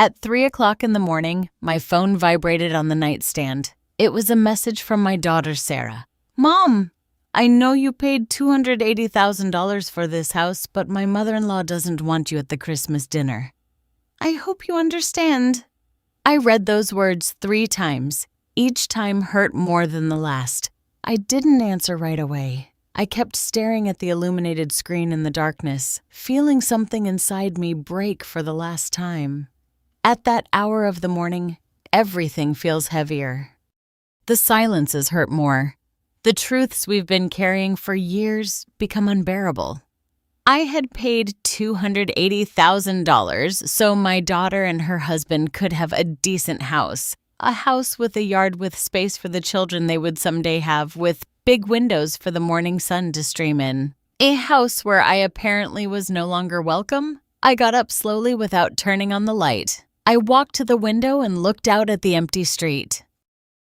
At 3 o'clock in the morning, my phone vibrated on the nightstand. It was a message from my daughter, Sarah. "Mom, I know you paid $280,000 for this house, but my mother-in-law doesn't want you at the Christmas dinner. I hope you understand." I read those words 3 times. Each time hurt more than the last. I didn't answer right away. I kept staring at the illuminated screen in the darkness, feeling something inside me break for the last time. At that hour of the morning, everything feels heavier. The silences hurt more. The truths we've been carrying for years become unbearable. I had paid $280,000 so my daughter and her husband could have a decent house. A house with a yard with space for the children they would someday have, with big windows for the morning sun to stream in. A house where I apparently was no longer welcome. I got up slowly without turning on the light. I walked to the window and looked out at the empty street.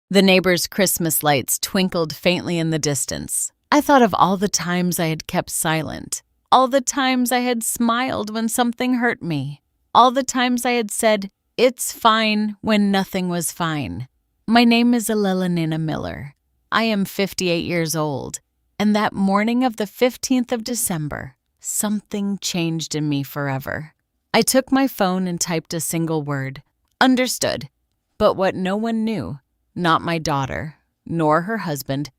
The neighbors' Christmas lights twinkled faintly in the distance. I thought of all the times I had kept silent, all the times I had smiled when something hurt me, all the times I had said, "It's fine," when nothing was fine. My name is Alelina Miller. I am 58 years old, and that morning of the 15th of December, something changed in me forever. I took my phone and typed a single word, "Understood." But what no one knew, not my daughter, nor her husband,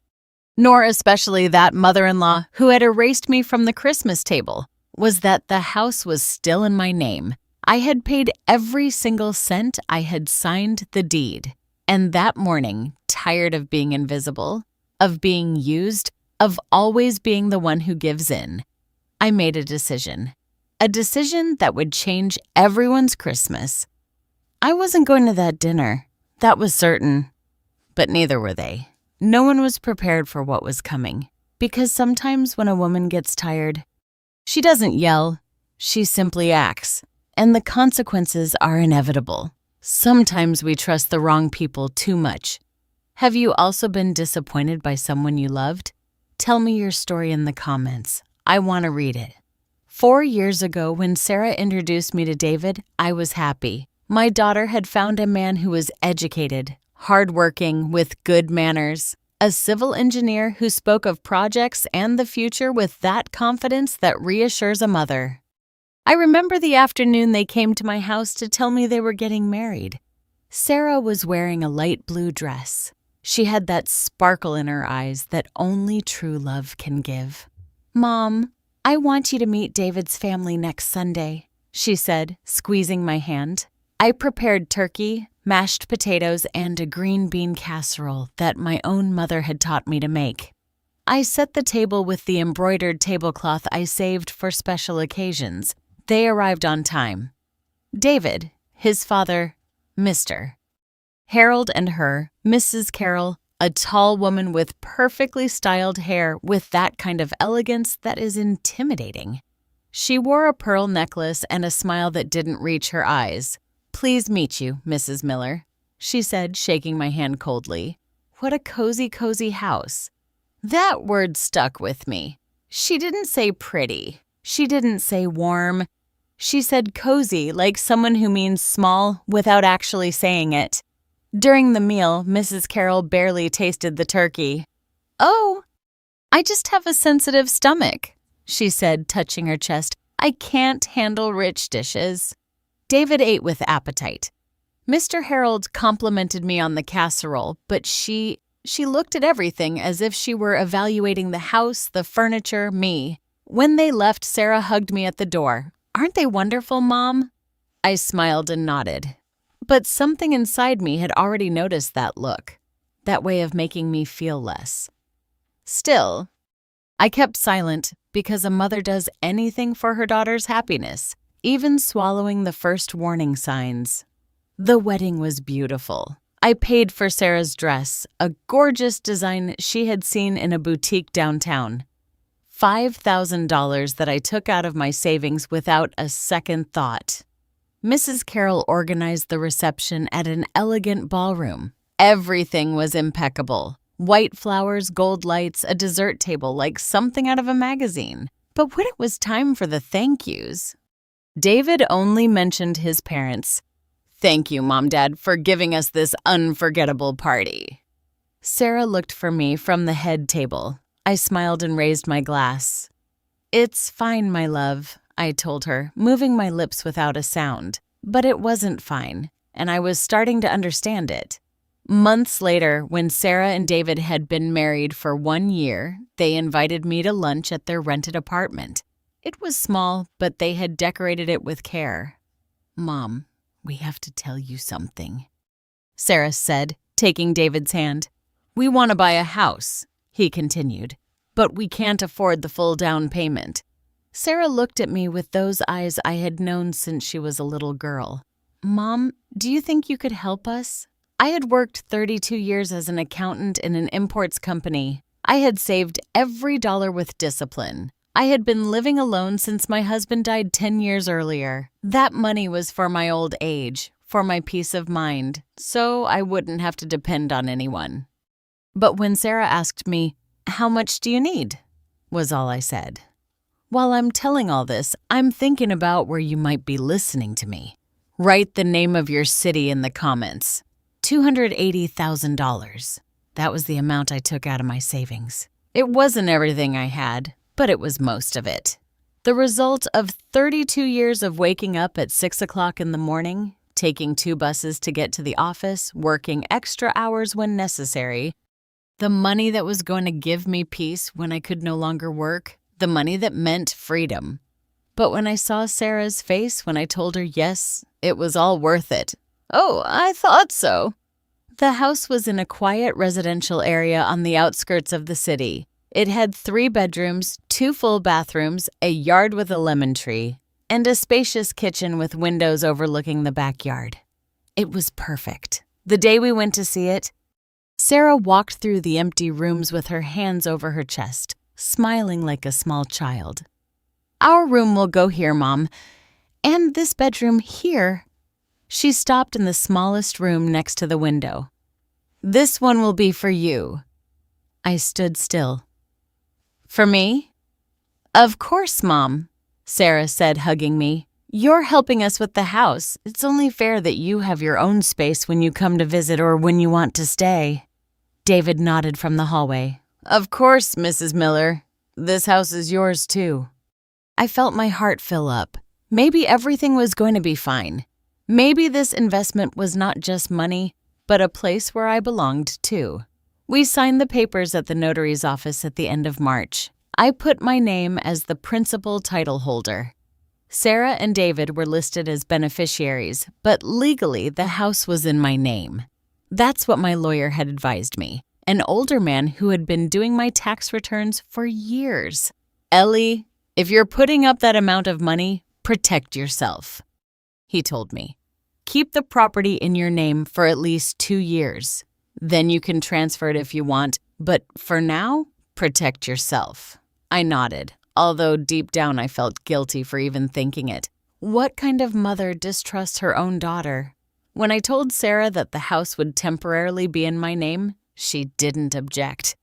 nor especially that mother-in-law who had erased me from the Christmas table, was that the house was still in my name. I had paid every single cent. I had signed the deed. And that morning, tired of being invisible, of being used, of always being the one who gives in, I made a decision. A decision that would change everyone's Christmas. I wasn't going to that dinner. That was certain. But neither were they. No one was prepared for what was coming. Because sometimes when a woman gets tired, she doesn't yell, she simply acts. And the consequences are inevitable. Sometimes we trust the wrong people too much. Have you also been disappointed by someone you loved? Tell me your story in the comments. I want to read it. 4 years ago, when Sarah introduced me to David, I was happy. My daughter had found a man who was educated, hardworking, with good manners, a civil engineer who spoke of projects and the future with that confidence that reassures a mother. I remember the afternoon they came to my house to tell me they were getting married. Sarah was wearing a light blue dress. She had that sparkle in her eyes that only true love can give. "Mom, I want you to meet David's family next Sunday," she said, squeezing my hand. I prepared turkey, mashed potatoes, and a green bean casserole that my own mother had taught me to make. I set the table with the embroidered tablecloth I saved for special occasions. They arrived on time. David, his father, Mr. Harold, and her, Mrs. Carroll, a tall woman with perfectly styled hair with that kind of elegance that is intimidating. She wore a pearl necklace and a smile that didn't reach her eyes. "Please meet you, Mrs. Miller," she said, shaking my hand coldly. What a cozy house. That word stuck with me. She didn't say pretty. She didn't say warm. She said cozy, like someone who means small without actually saying it. During the meal, Mrs. Carroll barely tasted the turkey. "Oh, I just have a sensitive stomach," she said, touching her chest. "I can't handle rich dishes." David ate with appetite. Mr. Harold complimented me on the casserole, but she looked at everything as if she were evaluating the house, the furniture, me. When they left, Sarah hugged me at the door. "Aren't they wonderful, Mom?" I smiled and nodded. But something inside me had already noticed that look, that way of making me feel less. Still, I kept silent because a mother does anything for her daughter's happiness, even swallowing the first warning signs. The wedding was beautiful. I paid for Sarah's dress, a gorgeous design she had seen in a boutique downtown. $5,000 that I took out of my savings without a second thought. Mrs. Carroll organized the reception at an elegant ballroom. Everything was impeccable. White flowers, gold lights, a dessert table like something out of a magazine. But when it was time for the thank yous, David only mentioned his parents. Thank you, Mom, Dad, for giving us this unforgettable party. Sarah looked for me from the head table. I smiled and raised my glass. It's fine, my love, I told her, moving my lips without a sound. But it wasn't fine, and I was starting to understand it. Months later, when Sarah and David had been married for 1 year, they invited me to lunch at their rented apartment. It was small, but they had decorated it with care. Mom, we have to tell you something, Sarah said, taking David's hand. We want to buy a house, he continued, but we can't afford the full down payment. Sarah looked at me with those eyes I had known since she was a little girl. Mom, do you think you could help us? I had worked 32 years as an accountant in an imports company. I had saved every dollar with discipline. I had been living alone since my husband died 10 years earlier. That money was for my old age, for my peace of mind, so I wouldn't have to depend on anyone. But when Sarah asked me, "How much do you need?" was all I said. While I'm telling all this, I'm thinking about where you might be listening to me. Write the name of your city in the comments. $280,000. That was the amount I took out of my savings. It wasn't everything I had, but it was most of it. The result of 32 years of waking up at 6 o'clock in the morning, taking 2 buses to get to the office, working extra hours when necessary, the money that was going to give me peace when I could no longer work, the money that meant freedom. But when I saw Sarah's face when I told her yes, it was all worth it. Oh, I thought so. The house was in a quiet residential area on the outskirts of the city. It had 3 bedrooms, 2 full bathrooms, a yard with a lemon tree, and a spacious kitchen with windows overlooking the backyard. It was perfect. The day we went to see it, Sarah walked through the empty rooms with her hands over her chest, smiling like a small child. Our room will go here, Mom, and this bedroom here. She stopped in the smallest room next to the window. This one will be for you. I stood still. For me? Of course, Mom, Sarah said, hugging me. You're helping us with the house. It's only fair that you have your own space when you come to visit or when you want to stay. David nodded from the hallway. Of course, Mrs. Miller. This house is yours, too. I felt my heart fill up. Maybe everything was going to be fine. Maybe this investment was not just money, but a place where I belonged, too. We signed the papers at the notary's office at the end of March. I put my name as the principal title holder. Sarah and David were listed as beneficiaries, but legally the house was in my name. That's what my lawyer had advised me, an older man who had been doing my tax returns for years. Ellie, if you're putting up that amount of money, protect yourself, he told me. Keep the property in your name for at least 2 years. Then you can transfer it if you want, but for now, protect yourself. I nodded, although deep down I felt guilty for even thinking it. What kind of mother distrusts her own daughter? When I told Sarah that the house would temporarily be in my name, she didn't object.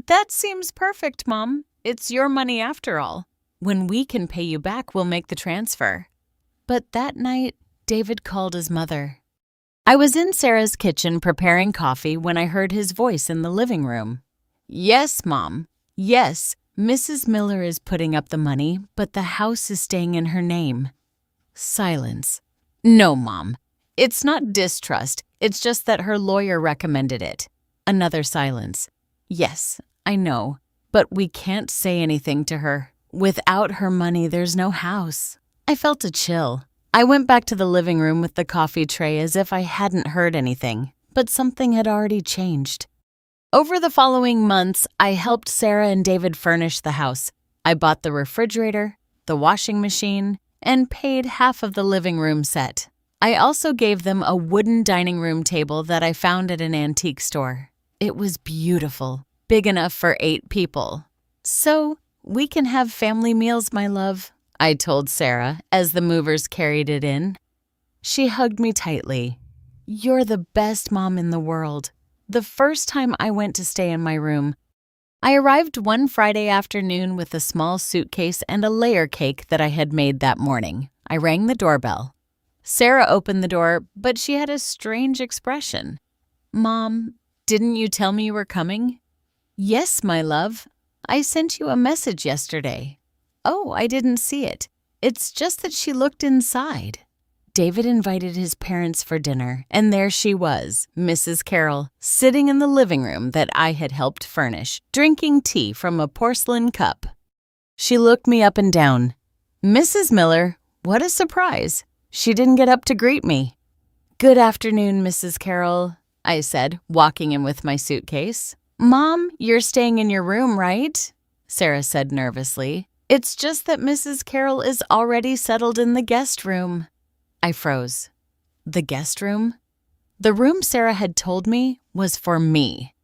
That seems perfect, Mom. It's your money after all. When we can pay you back, we'll make the transfer. But that night, David called his mother. I was in Sarah's kitchen preparing coffee when I heard his voice in the living room. Yes, Mom. Yes, Mrs. Miller is putting up the money, but the house is staying in her name. Silence. No, Mom. It's not distrust. It's just that her lawyer recommended it. Another silence. Yes, I know, but we can't say anything to her. Without her money, there's no house. I felt a chill. I went back to the living room with the coffee tray as if I hadn't heard anything, but something had already changed. Over the following months, I helped Sarah and David furnish the house. I bought the refrigerator, the washing machine, and paid half of the living room set. I also gave them a wooden dining room table that I found at an antique store. It was beautiful, big enough for 8 people. So, we can have family meals, my love, I told Sarah as the movers carried it in. She hugged me tightly. You're the best mom in the world. The first time I went to stay in my room, I arrived one Friday afternoon with a small suitcase and a layer cake that I had made that morning. I rang the doorbell. Sarah opened the door, but she had a strange expression. "Mom, didn't you tell me you were coming?" "Yes, my love. I sent you a message yesterday." "Oh, I didn't see it. It's just that she looked inside." David invited his parents for dinner, and there she was, Mrs. Carroll, sitting in the living room that I had helped furnish, drinking tea from a porcelain cup. She looked me up and down. "Mrs. Miller, what a surprise. She didn't get up to greet me." "Good afternoon, Mrs. Carroll," I said, walking in with my suitcase. "Mom, you're staying in your room, right?" Sarah said nervously. "It's just that Mrs. Carroll is already settled in the guest room." I froze. The guest room? The room Sarah had told me was for me.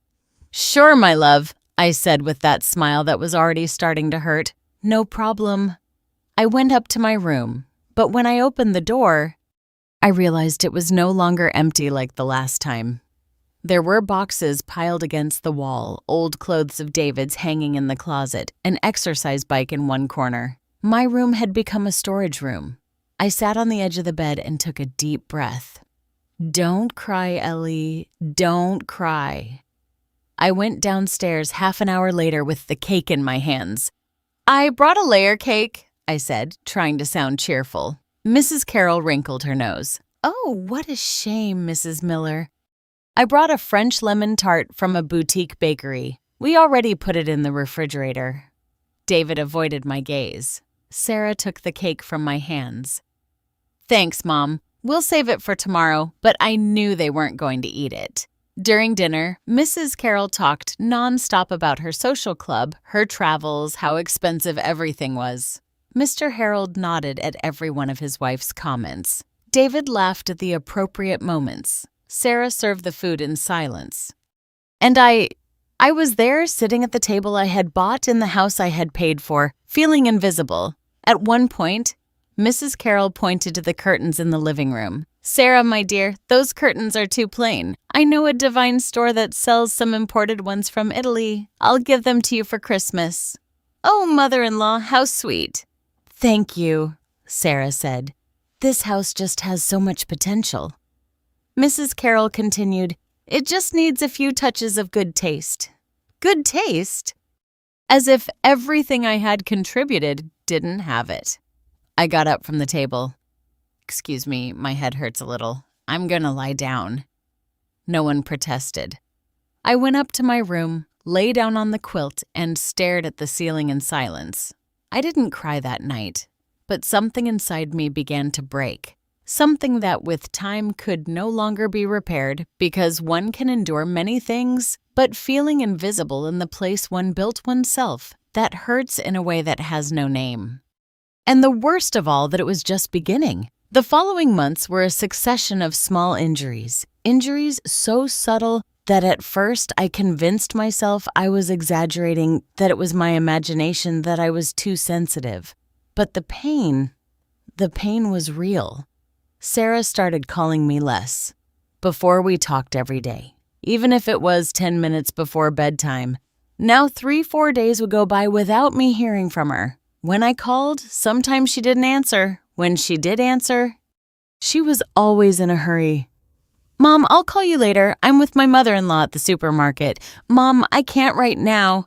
"Sure, my love," I said with that smile that was already starting to hurt. "No problem." I went up to my room, but when I opened the door, I realized it was no longer empty like the last time. There were boxes piled against the wall, old clothes of David's hanging in the closet, an exercise bike in one corner. My room had become a storage room. I sat on the edge of the bed and took a deep breath. "Don't cry, Ellie. Don't cry." I went downstairs half an hour later with the cake in my hands. "I brought a layer cake," I said, trying to sound cheerful. Mrs. Carroll wrinkled her nose. "Oh, what a shame, Mrs. Miller. I brought a French lemon tart from a boutique bakery. We already put it in the refrigerator." David avoided my gaze. Sarah took the cake from my hands. "Thanks, Mom. We'll save it for tomorrow," but I knew they weren't going to eat it. During dinner, Mrs. Carroll talked nonstop about her social club, her travels, how expensive everything was. Mr. Harold nodded at every one of his wife's comments. David laughed at the appropriate moments. Sarah served the food in silence. And I was there sitting at the table I had bought in the house I had paid for, feeling invisible. At one point, Mrs. Carroll pointed to the curtains in the living room. "Sarah, my dear, those curtains are too plain. I know a divine store that sells some imported ones from Italy. I'll give them to you for Christmas." "Oh, mother-in-law, how sweet." "Thank you," Sarah said. "This house just has so much potential." Mrs. Carroll continued, "It just needs a few touches of good taste." Good taste? As if everything I had contributed didn't have it. I got up from the table. "Excuse me, my head hurts a little. I'm gonna lie down." No one protested. I went up to my room, lay down on the quilt, and stared at the ceiling in silence. I didn't cry that night, but something inside me began to break. Something that with time could no longer be repaired because one can endure many things, but feeling invisible in the place one built oneself, that hurts in a way that has no name. And the worst of all that it was just beginning. The following months were a succession of small injuries so subtle that at first I convinced myself I was exaggerating, that it was my imagination, that I was too sensitive. But the pain was real. Sarah started calling me less. Before we talked every day, even if it was 10 minutes before bedtime. Now 3-4 days would go by without me hearing from her. When I called, sometimes she didn't answer. When she did answer, she was always in a hurry. "Mom, I'll call you later. I'm with my mother-in-law at the supermarket. Mom, I can't right now.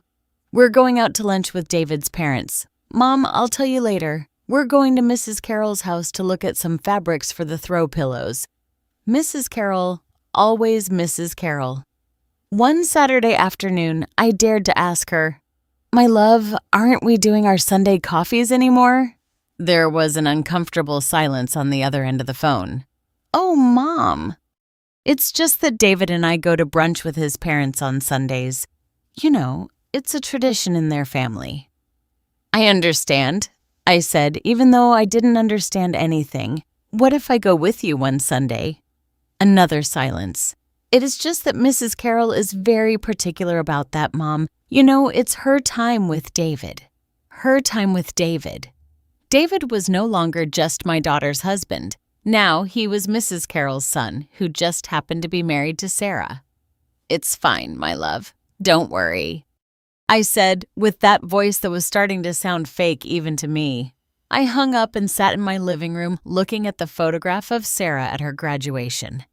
We're going out to lunch with David's parents. Mom, I'll tell you later. We're going to Mrs. Carroll's house to look at some fabrics for the throw pillows." Mrs. Carroll, always Mrs. Carroll. One Saturday afternoon, I dared to ask her, "My love, aren't we doing our Sunday coffees anymore?" There was an uncomfortable silence on the other end of the phone. "Oh, Mom. It's just that David and I go to brunch with his parents on Sundays. You know, it's a tradition in their family." "I understand," I said, even though I didn't understand anything. "What if I go with you one Sunday?" Another silence. "It is just that Mrs. Carroll is very particular about that, Mom. You know, it's her time with David." Her time with David. David was no longer just my daughter's husband. Now he was Mrs. Carroll's son, who just happened to be married to Sarah. "It's fine, my love. Don't worry," I said, with that voice that was starting to sound fake even to me. I hung up and sat in my living room looking at the photograph of Sarah at her graduation.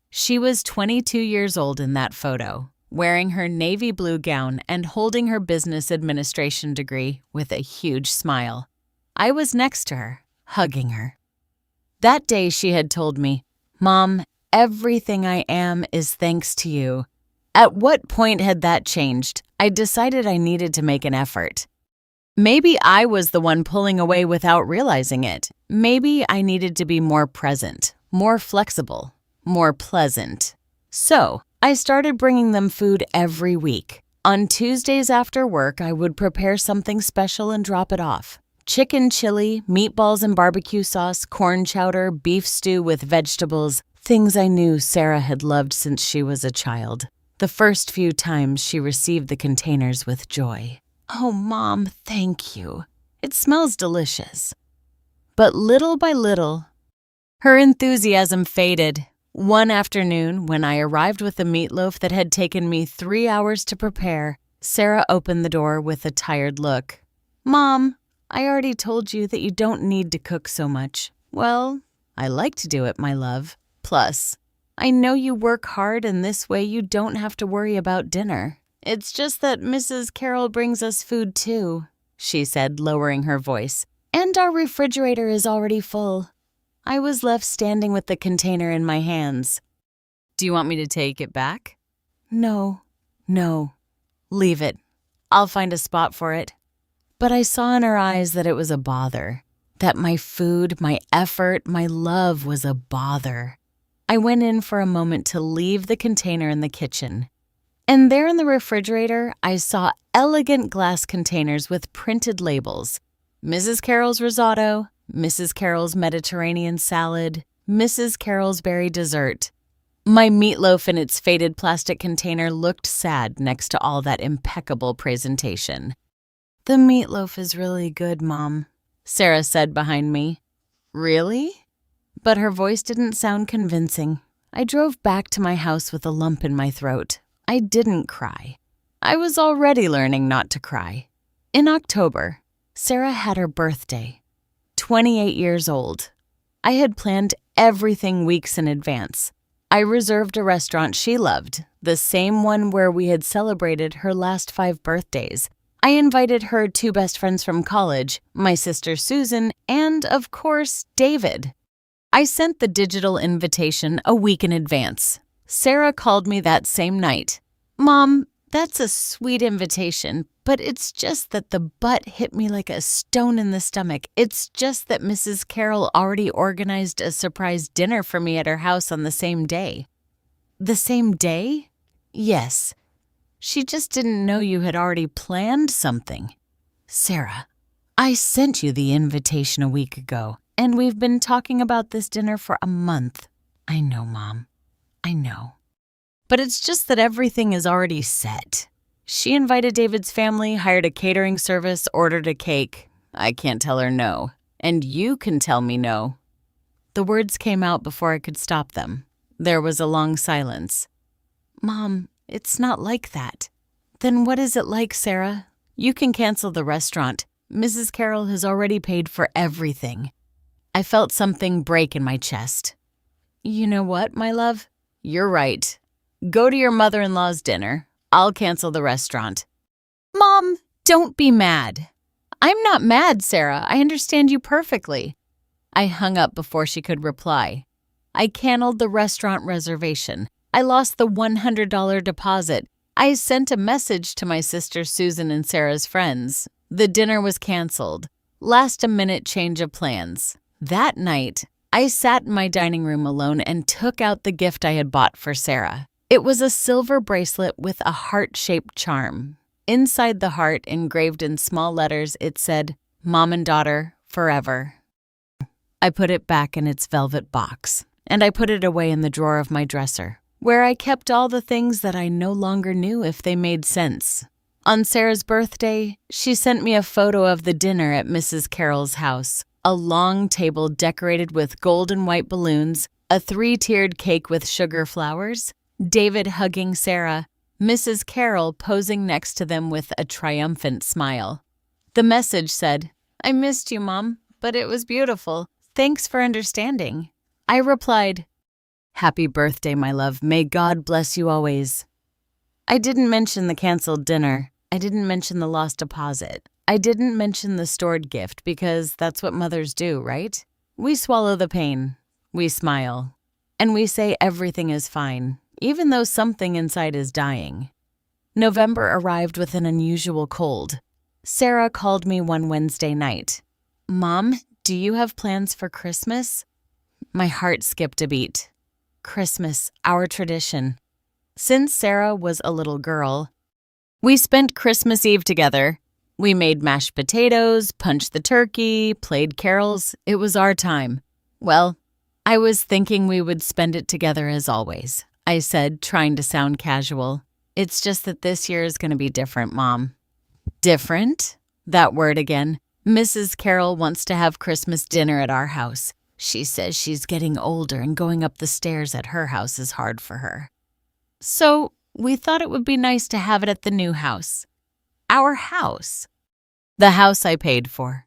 She was 22 years old in that photo, wearing her navy blue gown and holding her business administration degree with a huge smile. I was next to her, hugging her. That day she had told me, "Mom, everything I am is thanks to you." At what point had that changed? I decided I needed to make an effort. Maybe I was the one pulling away without realizing it. Maybe I needed to be more present, more flexible, more pleasant. So, I started bringing them food every week. On Tuesdays after work, I would prepare something special and drop it off. Chicken chili, meatballs and barbecue sauce, corn chowder, beef stew with vegetables, things I knew Sarah had loved since she was a child. The first few times she received the containers with joy. "Oh, Mom, thank you. It smells delicious." But little by little, her enthusiasm faded. One afternoon, when I arrived with a meatloaf that had taken me 3 hours to prepare, Sarah opened the door with a tired look. "Mom, I already told you that you don't need to cook so much." "Well, I like to do it, my love. Plus, I know you work hard and this way you don't have to worry about dinner. It's just that Mrs. Carroll brings us food too," she said, lowering her voice. "And our refrigerator is already full." I was left standing with the container in my hands. "Do you want me to take it back?" No. Leave it. I'll find a spot for it." But I saw in her eyes that it was a bother. That my food, my effort, my love was a bother. I went in for a moment to leave the container in the kitchen. And there in the refrigerator, I saw elegant glass containers with printed labels. Mrs. Carroll's risotto, Mrs. Carroll's Mediterranean salad, Mrs. Carroll's berry dessert. My meatloaf in its faded plastic container looked sad next to all that impeccable presentation. "The meatloaf is really good, Mom," Sarah said behind me. "Really?" But her voice didn't sound convincing. I drove back to my house with a lump in my throat. I didn't cry. I was already learning not to cry. In October, Sarah had her birthday, 28 years old. I had planned everything weeks in advance. I reserved a restaurant she loved, the same one where we had celebrated her last 5 birthdays. I invited her 2 best friends from college, my sister Susan, and, of course, David. I sent the digital invitation a week in advance. Sarah called me that same night. "Mom, that's a sweet invitation, but it's just that the butt hit me like a stone in the stomach. It's just that Mrs. Carroll already organized a surprise dinner for me at her house on the same day." "The same day?" "Yes. She just didn't know you had already planned something." "Sarah, I sent you the invitation a week ago, and we've been talking about this dinner for a month." "I know, Mom. I know. But it's just that everything is already set. She invited David's family, hired a catering service, ordered a cake. I can't tell her no. And you can tell me no." The words came out before I could stop them. There was a long silence. "Mom, it's not like that." "Then what is it like, Sarah? You can cancel the restaurant. Mrs. Carroll has already paid for everything." I felt something break in my chest. "You know what, my love? You're right. Go to your mother-in-law's dinner. I'll cancel the restaurant." "Mom, don't be mad." "I'm not mad, Sarah. I understand you perfectly." I hung up before she could reply. I canceled the restaurant reservation. I lost the $100 deposit. I sent a message to my sister Susan and Sarah's friends. The dinner was canceled. Last-minute change of plans. That night, I sat in my dining room alone and took out the gift I had bought for Sarah. It was a silver bracelet with a heart-shaped charm. Inside the heart, engraved in small letters, it said, "Mom and daughter, forever." I put it back in its velvet box, and I put it away in the drawer of my dresser, where I kept all the things that I no longer knew if they made sense. On Sarah's birthday, she sent me a photo of the dinner at Mrs. Carroll's house. A long table decorated with gold and white balloons, a 3-tiered cake with sugar flowers, David hugging Sarah, Mrs. Carroll posing next to them with a triumphant smile. The message said, "I missed you, Mom, but it was beautiful. Thanks for understanding." I replied, "Happy birthday, my love. May God bless you always." I didn't mention the canceled dinner. I didn't mention the lost deposit. I didn't mention the stored gift because that's what mothers do, right? We swallow the pain. We smile. And we say everything is fine, even though something inside is dying. November arrived with an unusual cold. Sarah called me one Wednesday night. "Mom, do you have plans for Christmas?" My heart skipped a beat. Christmas, our tradition. Since Sarah was a little girl, we spent Christmas Eve together. We made mashed potatoes, punched the turkey, played carols. It was our time. "Well, I was thinking we would spend it together as always," I said, trying to sound casual. "It's just that this year is going to be different, Mom." Different? That word again. Mrs. Carroll wants to have Christmas dinner at our house. She says she's getting older and going up the stairs at her house is hard for her. So we thought it would be nice to have it at the new house. Our house. The house I paid for.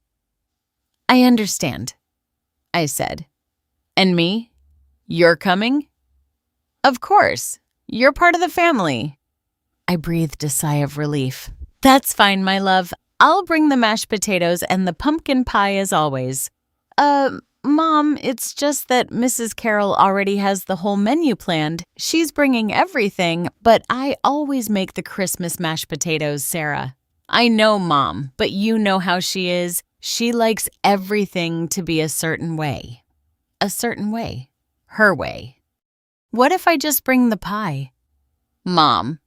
"I understand," I said. "And me? You're coming?" "Of course. You're part of the family." I breathed a sigh of relief. "That's fine, my love. I'll bring the mashed potatoes and the pumpkin pie as always." Mom, it's just that Mrs. Carroll already has the whole menu planned. She's bringing everything, but I always make the Christmas mashed potatoes, Sarah." "I know, Mom, but you know how she is. She likes everything to be a certain way." A certain way. Her way. "What if I just bring the pie?" "Mom,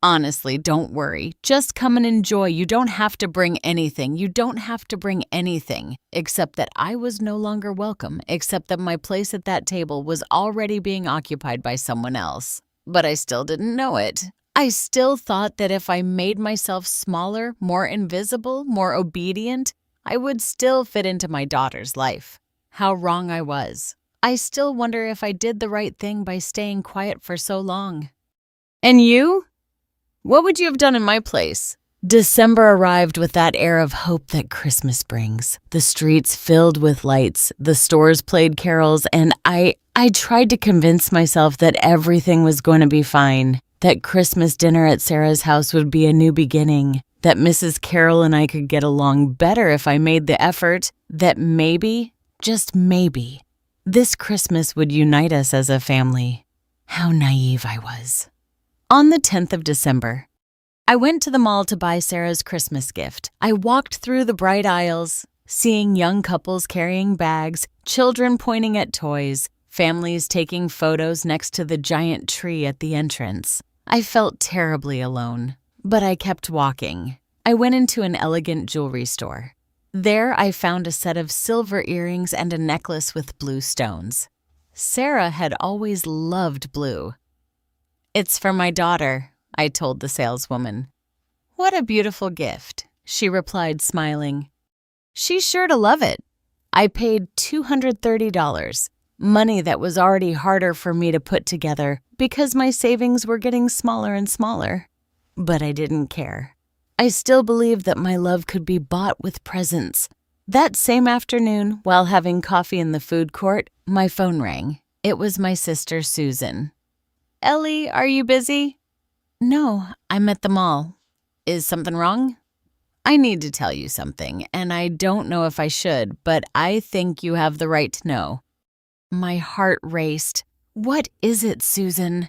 honestly, don't worry. Just come and enjoy. You don't have to bring anything. You don't have to bring anything, except that I was no longer welcome, except that my place at that table was already being occupied by someone else. But I still didn't know it. I still thought that if I made myself smaller, more invisible, more obedient, I would still fit into my daughter's life. How wrong I was. I still wonder if I did the right thing by staying quiet for so long. "And you? What would you have done in my place?" December arrived with that air of hope that Christmas brings. The streets filled with lights, the stores played carols, and I tried to convince myself that everything was going to be fine, that Christmas dinner at Sarah's house would be a new beginning, that Mrs. Carroll and I could get along better if I made the effort, that maybe, just maybe, this Christmas would unite us as a family. How naive I was. On the 10th of December, I went to the mall to buy Sarah's Christmas gift. I walked through the bright aisles, seeing young couples carrying bags, children pointing at toys, families taking photos next to the giant tree at the entrance. I felt terribly alone, but I kept walking. I went into an elegant jewelry store. There I found a set of silver earrings and a necklace with blue stones. Sarah had always loved blue. "It's for my daughter," I told the saleswoman. "What a beautiful gift," she replied, smiling. "She's sure to love it." I paid $230, money that was already harder for me to put together because my savings were getting smaller and smaller. But I didn't care. I still believed that my love could be bought with presents. That same afternoon, while having coffee in the food court, my phone rang. It was my sister, Susan. "Ellie, are you busy?" "No, I'm at the mall." "Is something wrong?" "I need to tell you something, and I don't know if I should, but I think you have the right to know." My heart raced. "What is it, Susan?"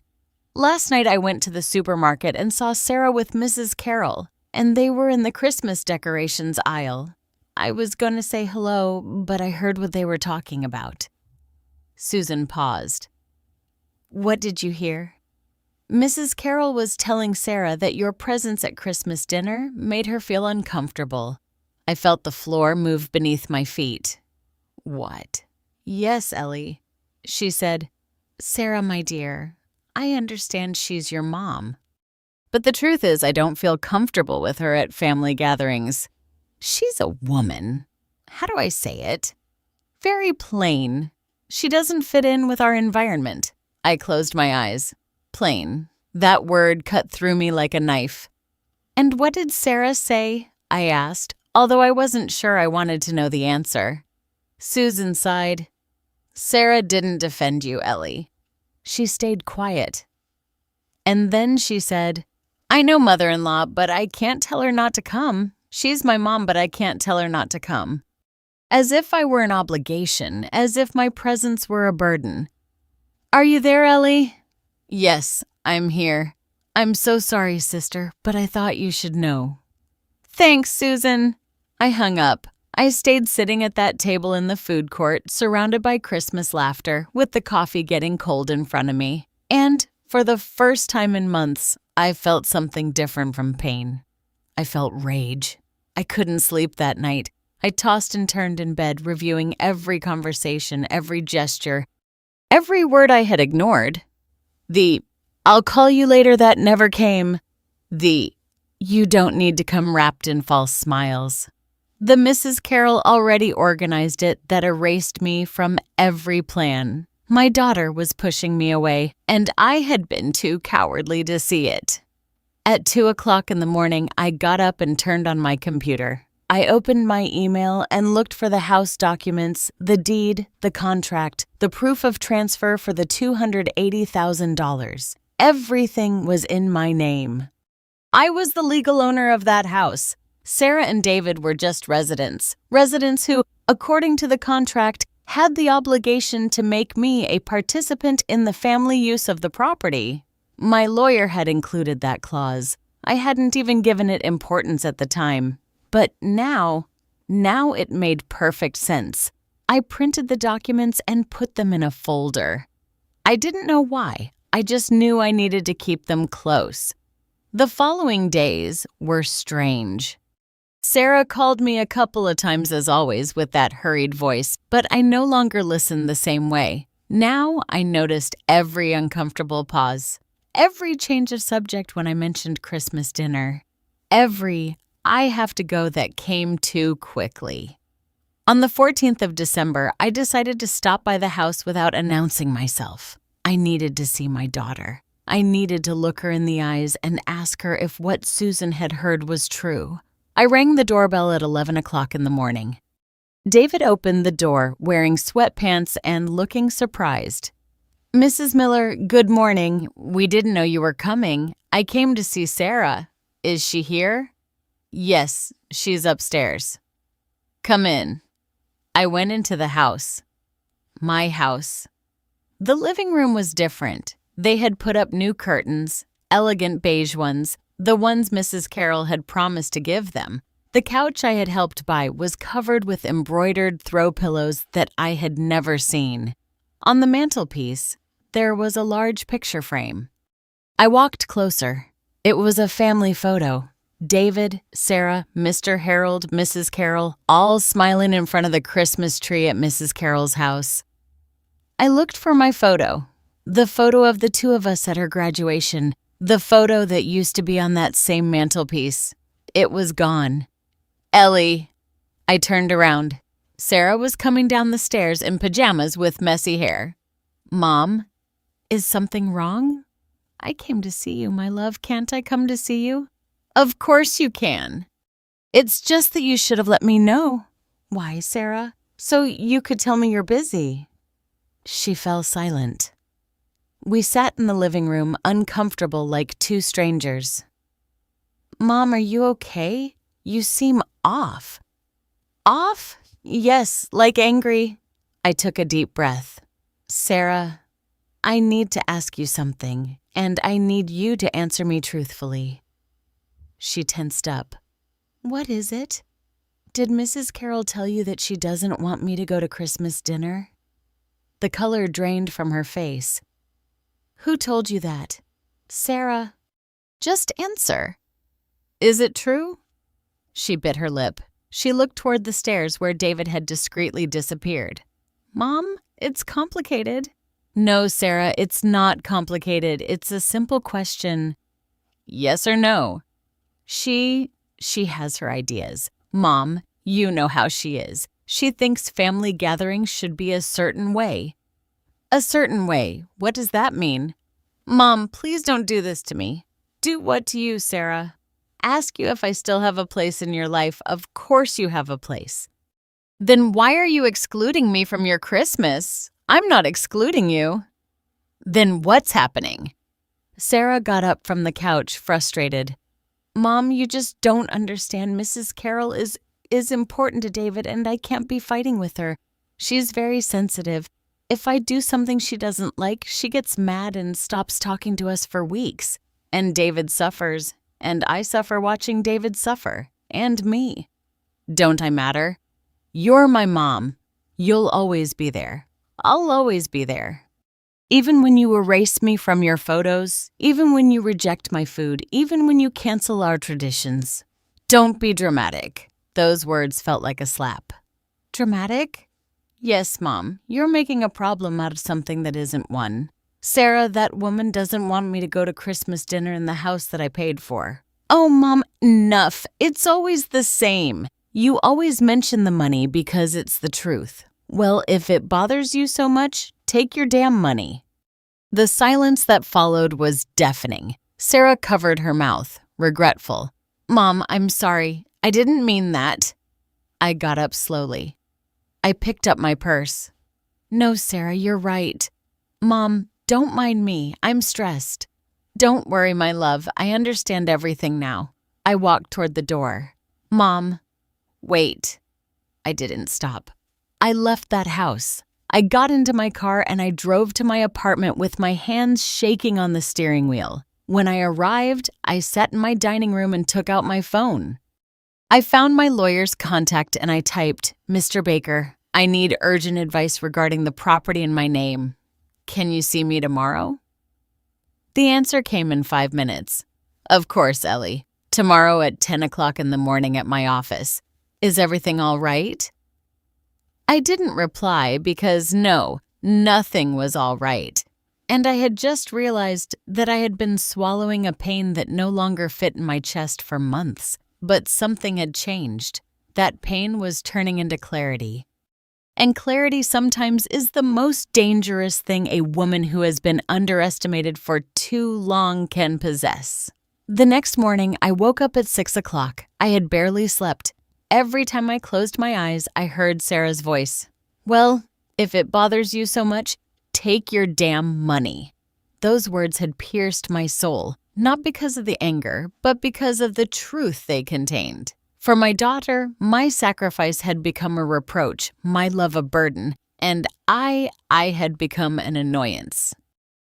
"Last night I went to the supermarket and saw Sarah with Mrs. Carroll, and they were in the Christmas decorations aisle. I was going to say hello, but I heard what they were talking about." Susan paused. "What did you hear?" "Mrs. Carroll was telling Sarah that your presence at Christmas dinner made her feel uncomfortable." I felt the floor move beneath my feet. "What?" "Yes, Ellie." She said, "Sarah, my dear, I understand she's your mom. But the truth is I don't feel comfortable with her at family gatherings. She's a woman. How do I say it? Very plain. She doesn't fit in with our environment." I closed my eyes. Plain. That word cut through me like a knife. "And what did Sarah say?" I asked, although I wasn't sure I wanted to know the answer. Susan sighed. Sarah didn't defend you, Ellie. She stayed quiet. And then she said, I know mother-in-law, but I can't tell her not to come. She's my mom, but I can't tell her not to come. As if I were an obligation, as if my presence were a burden. Are you there, Ellie? Yes, I'm here. I'm so sorry, sister, but I thought you should know. Thanks, Susan. I hung up. I stayed sitting at that table in the food court, surrounded by Christmas laughter, with the coffee getting cold in front of me. And for the first time in months, I felt something different from pain. I felt rage. I couldn't sleep that night. I tossed and turned in bed, reviewing every conversation, every gesture, every word I had ignored. The, I'll call you later that never came. The, you don't need to come wrapped in false smiles. The Mrs. Carroll already organized it that erased me from every plan. My daughter was pushing me away, and I had been too cowardly to see it. At 2 o'clock in the morning, I got up and turned on my computer. I opened my email and looked for the house documents, the deed, the contract, the proof of transfer for the $280,000. Everything was in my name. I was the legal owner of that house. Sarah and David were just residents who, according to the contract, had the obligation to make me a participant in the family use of the property. My lawyer had included that clause. I hadn't even given it importance at the time. But now it made perfect sense. I printed the documents and put them in a folder. I didn't know why. I just knew I needed to keep them close. The following days were strange. Sarah called me a couple of times as always with that hurried voice, but I no longer listened the same way. Now I noticed every uncomfortable pause, every change of subject when I mentioned Christmas dinner, every I have to go that came too quickly. On the 14th of December, I decided to stop by the house without announcing myself. I needed to see my daughter. I needed to look her in the eyes and ask her if what Susan had heard was true. I rang the doorbell at 11 o'clock in the morning. David opened the door, wearing sweatpants and looking surprised. Mrs. Miller, good morning. We didn't know you were coming. I came to see Sarah. Is she here? Yes, she's upstairs. Come in. I went into the house. My house. The living room was different. They had put up new curtains, elegant beige ones, the ones Mrs. Carroll had promised to give them. The couch I had helped buy was covered with embroidered throw pillows that I had never seen. On the mantelpiece, there was a large picture frame. I walked closer. It was a family photo. David, Sarah, Mr. Harold, Mrs. Carroll, all smiling in front of the Christmas tree at Mrs. Carroll's house. I looked for my photo, the photo of the two of us at her graduation, the photo that used to be on that same mantelpiece. It was gone. Ellie. I turned around. Sarah was coming down the stairs in pajamas with messy hair. Mom, is something wrong? I came to see you, my love. Can't I come to see you? Of course you can. It's just that you should have let me know. Why, Sarah? So you could tell me you're busy. She fell silent. We sat in the living room, uncomfortable like two strangers. Mom, are you okay? You seem off. Off? Yes, like angry. I took a deep breath. Sarah, I need to ask you something, and I need you to answer me truthfully. She tensed up. What is it? Did Mrs. Carroll tell you that she doesn't want me to go to Christmas dinner? The color drained from her face. Who told you that? Sarah. Just answer. Is it true? She bit her lip. She looked toward the stairs where David had discreetly disappeared. Mom, it's complicated. No, Sarah, it's not complicated. It's a simple question. Yes or no? She has her ideas. Mom, you know how she is. She thinks family gatherings should be a certain way. A certain way? What does that mean? Mom, please don't do this to me. Do what to you, Sarah? Ask you if I still have a place in your life. Of course you have a place. Then why are you excluding me from your Christmas? I'm not excluding you. Then what's happening? Sarah got up from the couch, frustrated. Mom, you just don't understand. Mrs. Carroll is important to David, and I can't be fighting with her. She's very sensitive. If I do something she doesn't like, she gets mad and stops talking to us for weeks. And David suffers, and I suffer watching David suffer, and me. Don't I matter? You're my mom. You'll always be there. I'll always be there. Even when you erase me from your photos, even when you reject my food, even when you cancel our traditions. Don't be dramatic. Those words felt like a slap. Dramatic? Yes, Mom, you're making a problem out of something that isn't one. Sarah, that woman doesn't want me to go to Christmas dinner in the house that I paid for. Oh, Mom, enough. It's always the same. You always mention the money because it's the truth. Well, if it bothers you so much, take your damn money. The silence that followed was deafening. Sarah covered her mouth, regretful. Mom, I'm sorry. I didn't mean that. I got up slowly. I picked up my purse. No, Sarah, you're right. Mom, don't mind me. I'm stressed. Don't worry, my love. I understand everything now. I walked toward the door. Mom, wait. I didn't stop. I left that house. I got into my car and I drove to my apartment with my hands shaking on the steering wheel. When I arrived, I sat in my dining room and took out my phone. I found my lawyer's contact and I typed, Mr. Baker, I need urgent advice regarding the property in my name. Can you see me tomorrow? The answer came in 5 minutes. Of course, Ellie. Tomorrow at 10 o'clock in the morning at my office. Is everything all right? I didn't reply because no, nothing was all right. And I had just realized that I had been swallowing a pain that no longer fit in my chest for months. But something had changed. That pain was turning into clarity. And clarity sometimes is the most dangerous thing a woman who has been underestimated for too long can possess. The next morning, I woke up at 6 o'clock. I had barely slept. Every time I closed my eyes, I heard Sarah's voice. Well, if it bothers you so much, take your damn money. Those words had pierced my soul, not because of the anger, but because of the truth they contained. For my daughter, my sacrifice had become a reproach, my love a burden, and I had become an annoyance.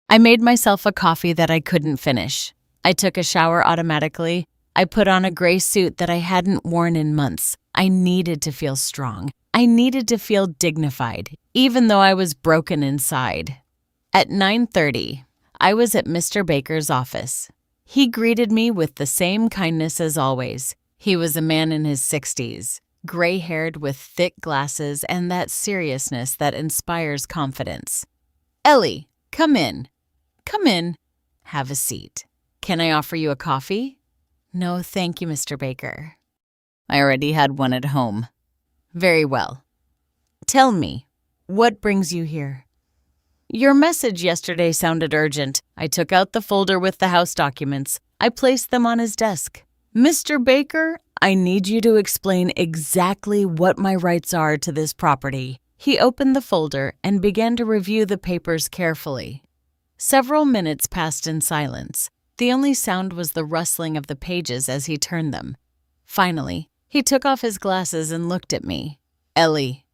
I made myself a coffee that I couldn't finish. I took a shower automatically. I put on a gray suit that I hadn't worn in months. I needed to feel strong. I needed to feel dignified, even though I was broken inside. At 9:30, I was at Mr. Baker's office. He greeted me with the same kindness as always. He was a man in his 60s, gray-haired with thick glasses and that seriousness that inspires confidence. Ellie, come in. Come in. Have a seat. Can I offer you a coffee? No, thank you, Mr. Baker. I already had one at home. Very well. Tell me, what brings you here? Your message yesterday sounded urgent. I took out the folder with the house documents. I placed them on his desk. Mr. Baker, I need you to explain exactly what my rights are to this property. He opened the folder and began to review the papers carefully. Several minutes passed in silence. The only sound was the rustling of the pages as he turned them. Finally, he took off his glasses and looked at me. Ellie,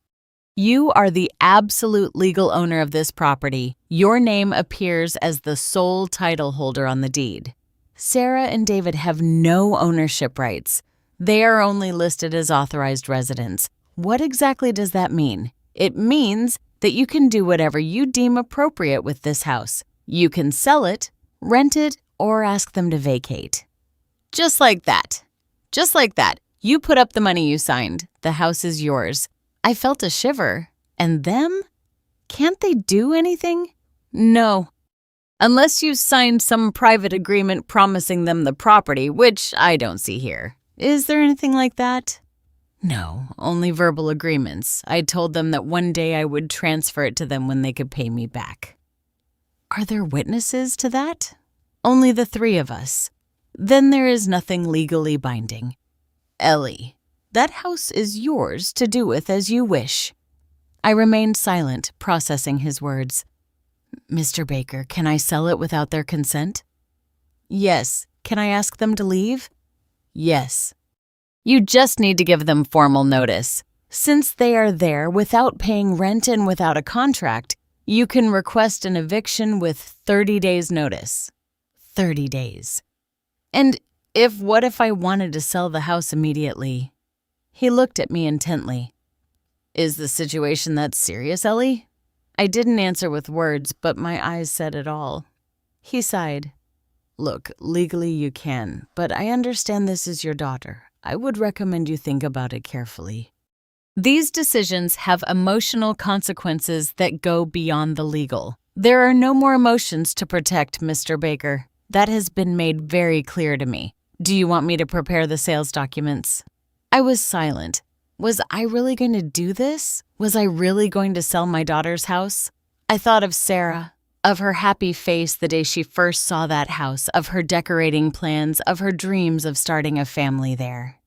you are the absolute legal owner of this property. Your name appears as the sole title holder on the deed. Sarah and David have no ownership rights. They are only listed as authorized residents. What exactly does that mean? It means that you can do whatever you deem appropriate with this house. You can sell it, rent it, or ask them to vacate. Just like that. Just like that. You put up the money you signed. The house is yours. I felt a shiver. And them? Can't they do anything? No. Unless you signed some private agreement promising them the property, which I don't see here. Is there anything like that? No, only verbal agreements. I told them that one day I would transfer it to them when they could pay me back. Are there witnesses to that? Only the 3 of us. Then there is nothing legally binding. Ellie, That house is yours to do with as you wish." I remained silent, processing his words. "Mr. Baker, can I sell it without their consent?" "Yes. Can I ask them to leave?" "Yes." "You just need to give them formal notice. Since they are there without paying rent and without a contract, you can request an eviction with 30 days' notice." 30 days. "And what if I wanted to sell the house immediately?" He looked at me intently. "Is the situation that serious, Ellie?" I didn't answer with words, but my eyes said it all. He sighed. "Look, legally you can, but I understand this is your daughter. I would recommend you think about it carefully. These decisions have emotional consequences that go beyond the legal. There are no more emotions to protect, Mr. Baker. That has been made very clear to me. Do you want me to prepare the sales documents?" I was silent. Was I really going to do this? Was I really going to sell my daughter's house? I thought of Sarah, of her happy face the day she first saw that house, of her decorating plans, of her dreams of starting a family there.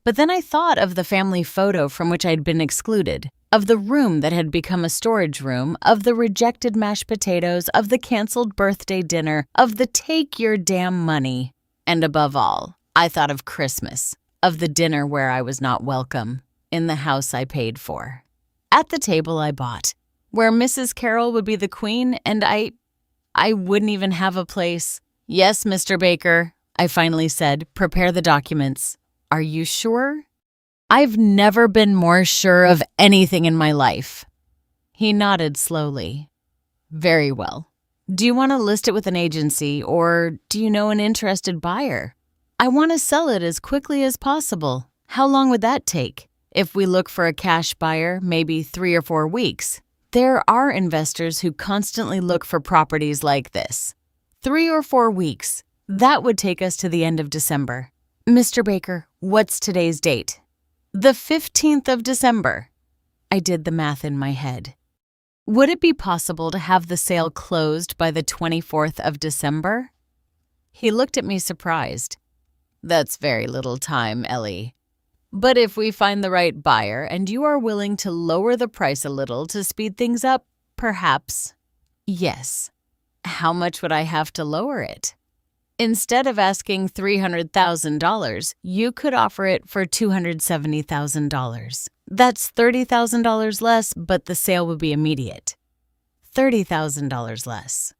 But then I thought of the family photo from which I'd been excluded, of the room that had become a storage room, of the rejected mashed potatoes, of the canceled birthday dinner, of the take your damn money. And above all, I thought of Christmas, of the dinner where I was not welcome, in the house I paid for, at the table I bought, where Mrs. Carroll would be the queen and I wouldn't even have a place. "Yes, Mr. Baker," I finally said, "prepare the documents." "Are you sure?" "I've never been more sure of anything in my life." He nodded slowly. "Very well. Do you want to list it with an agency, or do you know an interested buyer?" "I want to sell it as quickly as possible. How long would that take?" "If we look for a cash buyer, maybe 3 or 4 weeks. There are investors who constantly look for properties like this. 3 or 4 weeks. That would take us to the end of December. Mr. Baker, what's today's date?" "The 15th of December." I did the math in my head. Would it be possible to have the sale closed by the 24th of December? He looked at me surprised. "That's very little time, Ellie. But if we find the right buyer and you are willing to lower the price a little to speed things up, perhaps." "Yes." "How much would I have to lower it?" "Instead of asking $300,000, you could offer it for $270,000. That's $30,000 less, but the sale would be immediate." $30,000 less.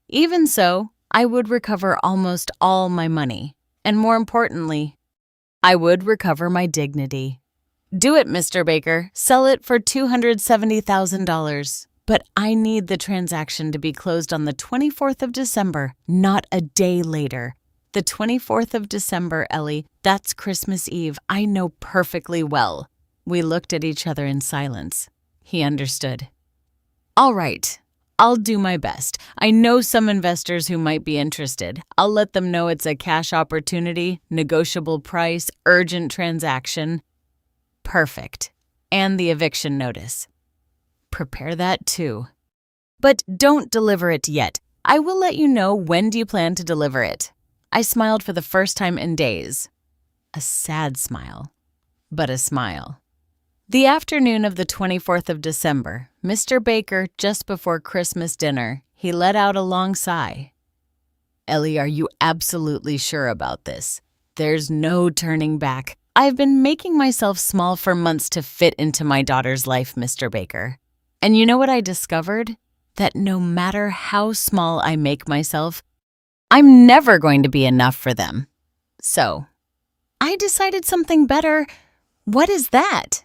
Even so, I would recover almost all my money. And more importantly, I would recover my dignity. "Do it, Mr. Baker. Sell it for $270,000. But I need the transaction to be closed on the 24th of December, not a day later. The 24th of December, Ellie, that's Christmas Eve. I know perfectly well." We looked at each other in silence. He understood. "All right. I'll do my best. I know some investors who might be interested. I'll let them know it's a cash opportunity, negotiable price, urgent transaction." "Perfect. And the eviction notice." "Prepare that too. But don't deliver it yet. I will let you know when do you plan to deliver it." I smiled for the first time in days. A sad smile, but a smile. The afternoon of the 24th of December, Mr. Baker, just before Christmas dinner, he let out a long sigh. "Ellie, are you absolutely sure about this? There's no turning back. I've been making myself small for months to fit into my daughter's life, Mr. Baker. And you know what I discovered? That no matter how small I make myself, I'm never going to be enough for them. So, I decided something better. What is that?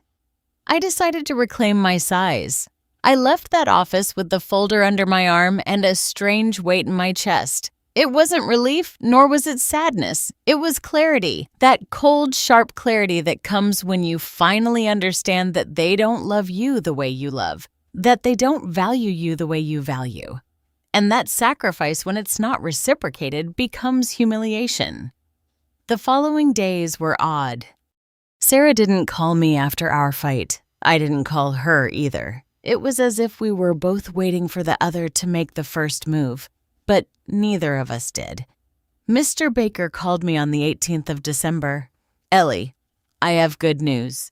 I decided to reclaim my size. I left that office with the folder under my arm and a strange weight in my chest. It wasn't relief, nor was it sadness. It was clarity, that cold, sharp clarity that comes when you finally understand that they don't love you the way you love, that they don't value you the way you value. And that sacrifice, when it's not reciprocated, becomes humiliation. The following days were odd. Sarah didn't call me after our fight. I didn't call her either. It was as if we were both waiting for the other to make the first move, but neither of us did. Mr. Baker called me on the 18th of December. "Ellie, I have good news.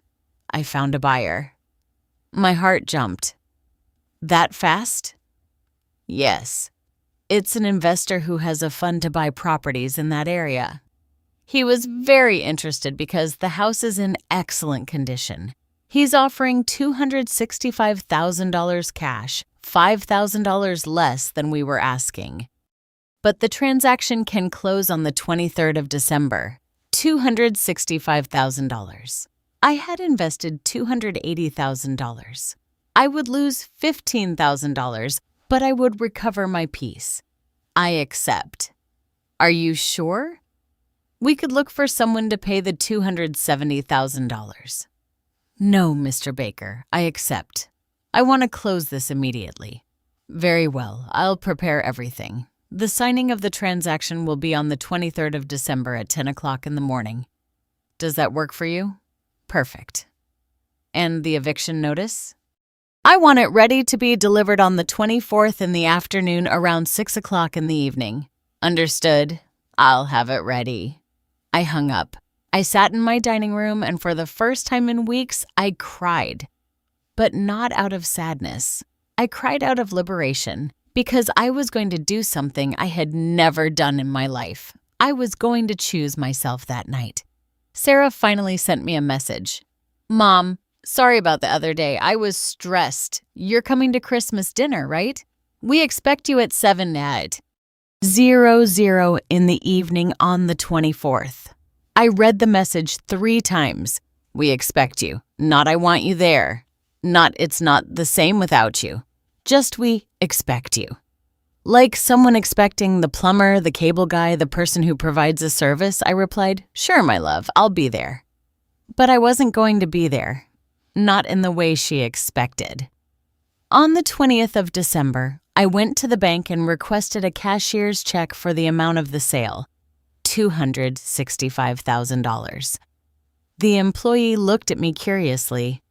I found a buyer. My heart jumped. That fast? Yes. It's an investor who has a fund to buy properties in that area. He was very interested because the house is in excellent condition. He's offering $265,000 cash, $5,000 less than we were asking. But the transaction can close on the 23rd of December, $265,000. I had invested $280,000. I would lose $15,000, but I would recover my piece. I accept. Are you sure? We could look for someone to pay the $270,000. No, Mr. Baker, I accept. I want to close this immediately. Very well, I'll prepare everything. The signing of the transaction will be on the 23rd of December at 10 o'clock in the morning. Does that work for you? Perfect. And the eviction notice? I want it ready to be delivered on the 24th in the afternoon around 6 o'clock in the evening. Understood. I'll have it ready. I hung up. I sat in my dining room, and for the first time in weeks, I cried. But not out of sadness. I cried out of liberation, because I was going to do something I had never done in my life. I was going to choose myself that night. Sarah finally sent me a message. Mom, sorry about the other day. I was stressed. You're coming to Christmas dinner, right? We expect you at 7 at 00 in the evening on the 24th. I read the message 3 times. We expect you. Not I want you there. Not it's not the same without you. Just we expect you. Like someone expecting the plumber, the cable guy, the person who provides a service, I replied, sure, my love, I'll be there. But I wasn't going to be there. Not in the way she expected. On the 20th of December, I went to the bank and requested a cashier's check for the amount of the sale, $265,000. The employee looked at me curiously.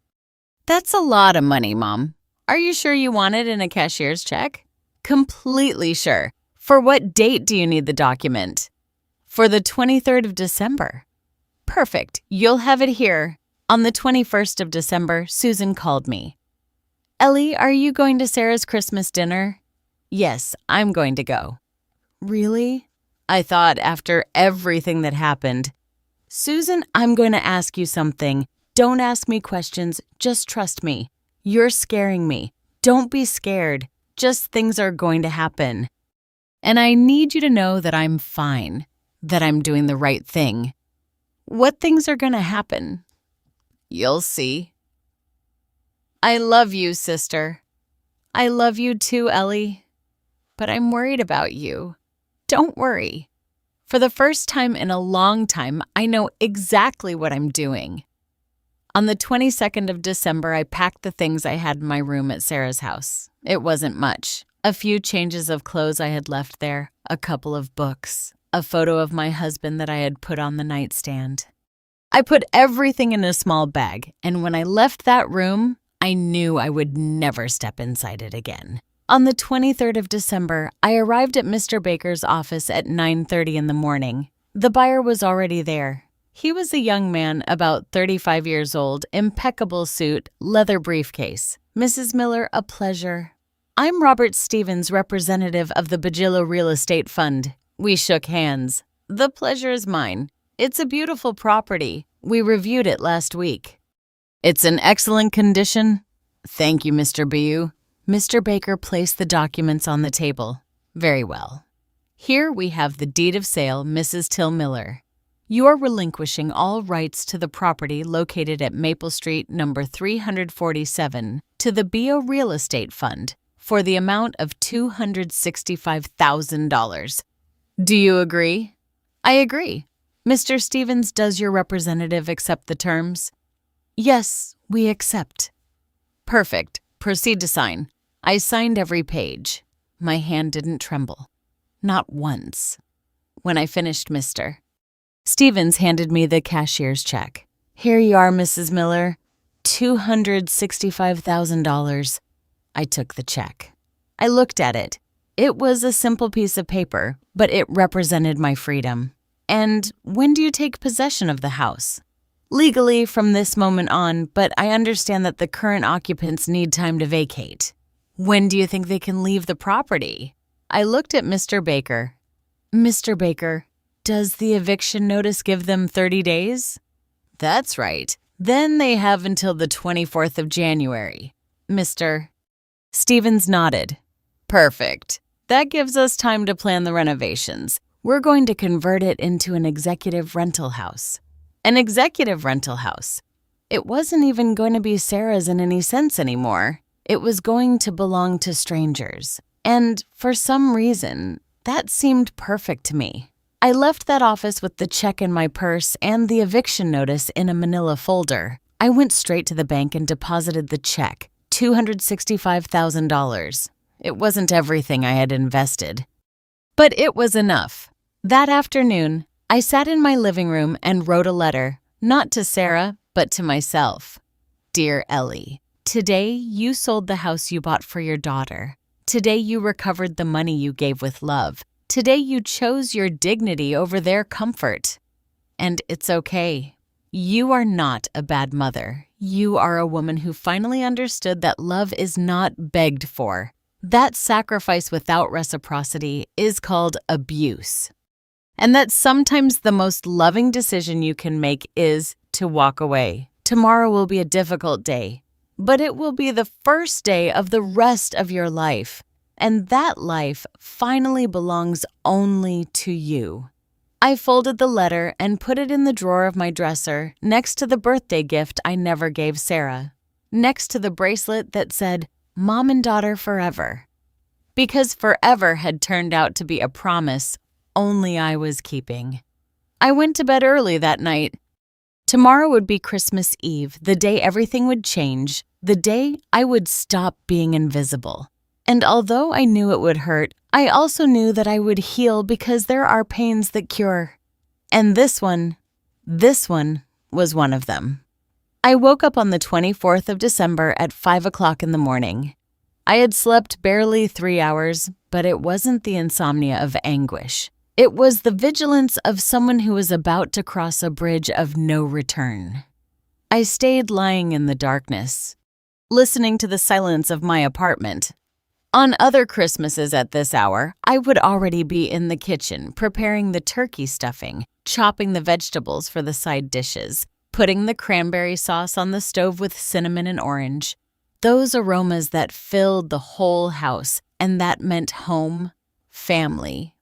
That's a lot of money, Mom. Are you sure you want it in a cashier's check? Completely sure. For what date do you need the document? For the 23rd of December. Perfect. You'll have it here. On the 21st of December, Susan called me. Ellie, are you going to Sarah's Christmas dinner? Yes, I'm going to go. Really? I thought after everything that happened. Susan, I'm going to ask you something. Don't ask me questions. Just trust me. You're scaring me. Don't be scared. Just things are going to happen. And I need you to know that I'm fine, that I'm doing the right thing. What things are going to happen? You'll see. I love you, sister. I love you too, Ellie. But I'm worried about you. Don't worry. For the first time in a long time, I know exactly what I'm doing. On the 22nd of December, I packed the things I had in my room at Sarah's house. It wasn't much. A few changes of clothes I had left there, a couple of books, a photo of my husband that I had put on the nightstand. I put everything in a small bag, and when I left that room, I knew I would never step inside it again. On the 23rd of December, I arrived at Mr. Baker's office at 9:30 in the morning. The buyer was already there. He was a young man, about 35 years old, impeccable suit, leather briefcase. Mrs. Miller, a pleasure. I'm Robert Stevens, representative of the Bajillo Real Estate Fund. We shook hands. The pleasure is mine. It's a beautiful property. We reviewed it last week. It's in excellent condition. Thank you, Mr. Bayou. Mr. Baker placed the documents on the table. Very well. Here we have the deed of sale, Mrs. Till Miller. You are relinquishing all rights to the property located at Maple Street, number 347, to the BO Real Estate Fund for the amount of $265,000. Do you agree? I agree. Mr. Stevens, does your representative accept the terms? Yes, we accept. Perfect. Proceed to sign. I signed every page. My hand didn't tremble. Not once. When I finished, Mr. Stevens handed me the cashier's check. Here you are, Mrs. Miller. $265,000. I took the check. I looked at it. It was a simple piece of paper, but it represented my freedom. And when do you take possession of the house? legally from this moment on, but I understand that the current occupants need time to vacate. When do you think they can leave the property? I looked at Mr. Baker. Mr. Baker, does the eviction notice give them 30 days? That's right. Then they have until the 24th of January. Mr. Stevens nodded. Perfect. That gives us time to plan the renovations. We're going to convert it into an executive rental house. An executive rental house. It wasn't even going to be Sarah's in any sense anymore. It was going to belong to strangers. And for some reason, that seemed perfect to me. I left that office with the check in my purse and the eviction notice in a manila folder. I went straight to the bank and deposited the check, $265,000. It wasn't everything I had invested, but it was enough. That afternoon, I sat in my living room and wrote a letter, not to Sarah, but to myself. Dear Ellie, today you sold the house you bought for your daughter. Today you recovered the money you gave with love. Today you chose your dignity over their comfort. And it's okay. You are not a bad mother. You are a woman who finally understood that love is not begged for. That sacrifice without reciprocity is called abuse. And that sometimes the most loving decision you can make is to walk away. Tomorrow will be a difficult day, but it will be the first day of the rest of your life. And that life finally belongs only to you. I folded the letter and put it in the drawer of my dresser next to the birthday gift I never gave Sarah, next to the bracelet that said, Mom and Daughter Forever. Because forever had turned out to be a promise only I was keeping. I went to bed early that night. Tomorrow would be Christmas Eve, the day everything would change, the day I would stop being invisible. And although I knew it would hurt, I also knew that I would heal because there are pains that cure. And this one was one of them. I woke up on the 24th of December at 5 o'clock in the morning. I had slept barely 3 hours, but it wasn't the insomnia of anguish. It was the vigilance of someone who was about to cross a bridge of no return. I stayed lying in the darkness, listening to the silence of my apartment. On other Christmases at this hour, I would already be in the kitchen preparing the turkey stuffing, chopping the vegetables for the side dishes, putting the cranberry sauce on the stove with cinnamon and orange. Those aromas that filled the whole house, and that meant home, family,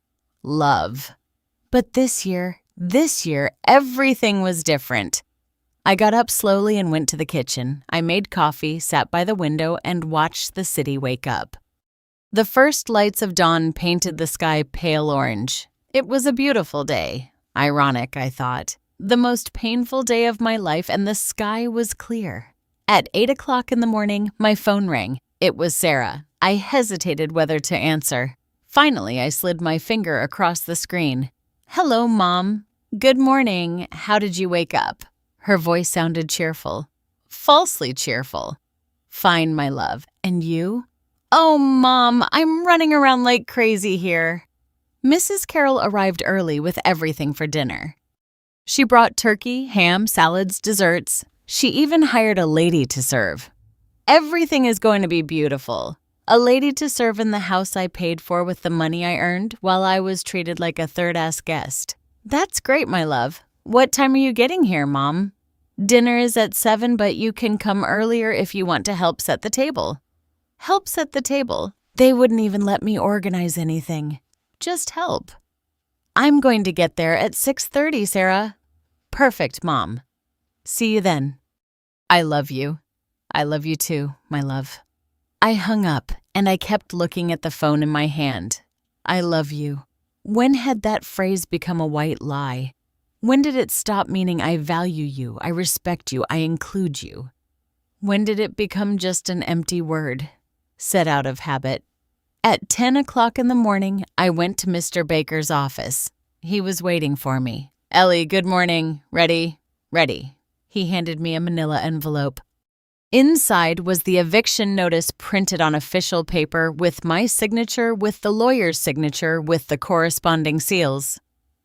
love. But this year, everything was different. I got up slowly and went to the kitchen. I made coffee, sat by the window, and watched the city wake up. The first lights of dawn painted the sky pale orange. It was a beautiful day. Ironic, I thought. The most painful day of my life, and the sky was clear. At 8 o'clock in the morning, my phone rang. It was Sarah. I hesitated whether to answer. Finally, I slid my finger across the screen. Hello, Mom. Good morning. How did you wake up? Her voice sounded cheerful. Falsely cheerful. Fine, my love. And you? Oh, Mom, I'm running around like crazy here. Mrs. Carroll arrived early with everything for dinner. She brought turkey, ham, salads, desserts. She even hired a lady to serve. Everything is going to be beautiful. A lady to serve in the house I paid for with the money I earned while I was treated like a third-ass guest. That's great, my love. What time are you getting here, Mom? Dinner is at 7, but you can come earlier if you want to help set the table. Help set the table? They wouldn't even let me organize anything. Just help. I'm going to get there at 6:30, Sarah. Perfect, Mom. See you then. I love you. I love you too, my love. I hung up, and I kept looking at the phone in my hand. I love you. When had that phrase become a white lie? When did it stop meaning I value you, I respect you, I include you? When did it become just an empty word, said out of habit? At 10 o'clock in the morning, I went to Mr. Baker's office. He was waiting for me. Ellie, good morning. Ready? Ready. He handed me a manila envelope. Inside was the eviction notice printed on official paper with my signature, with the lawyer's signature, with the corresponding seals.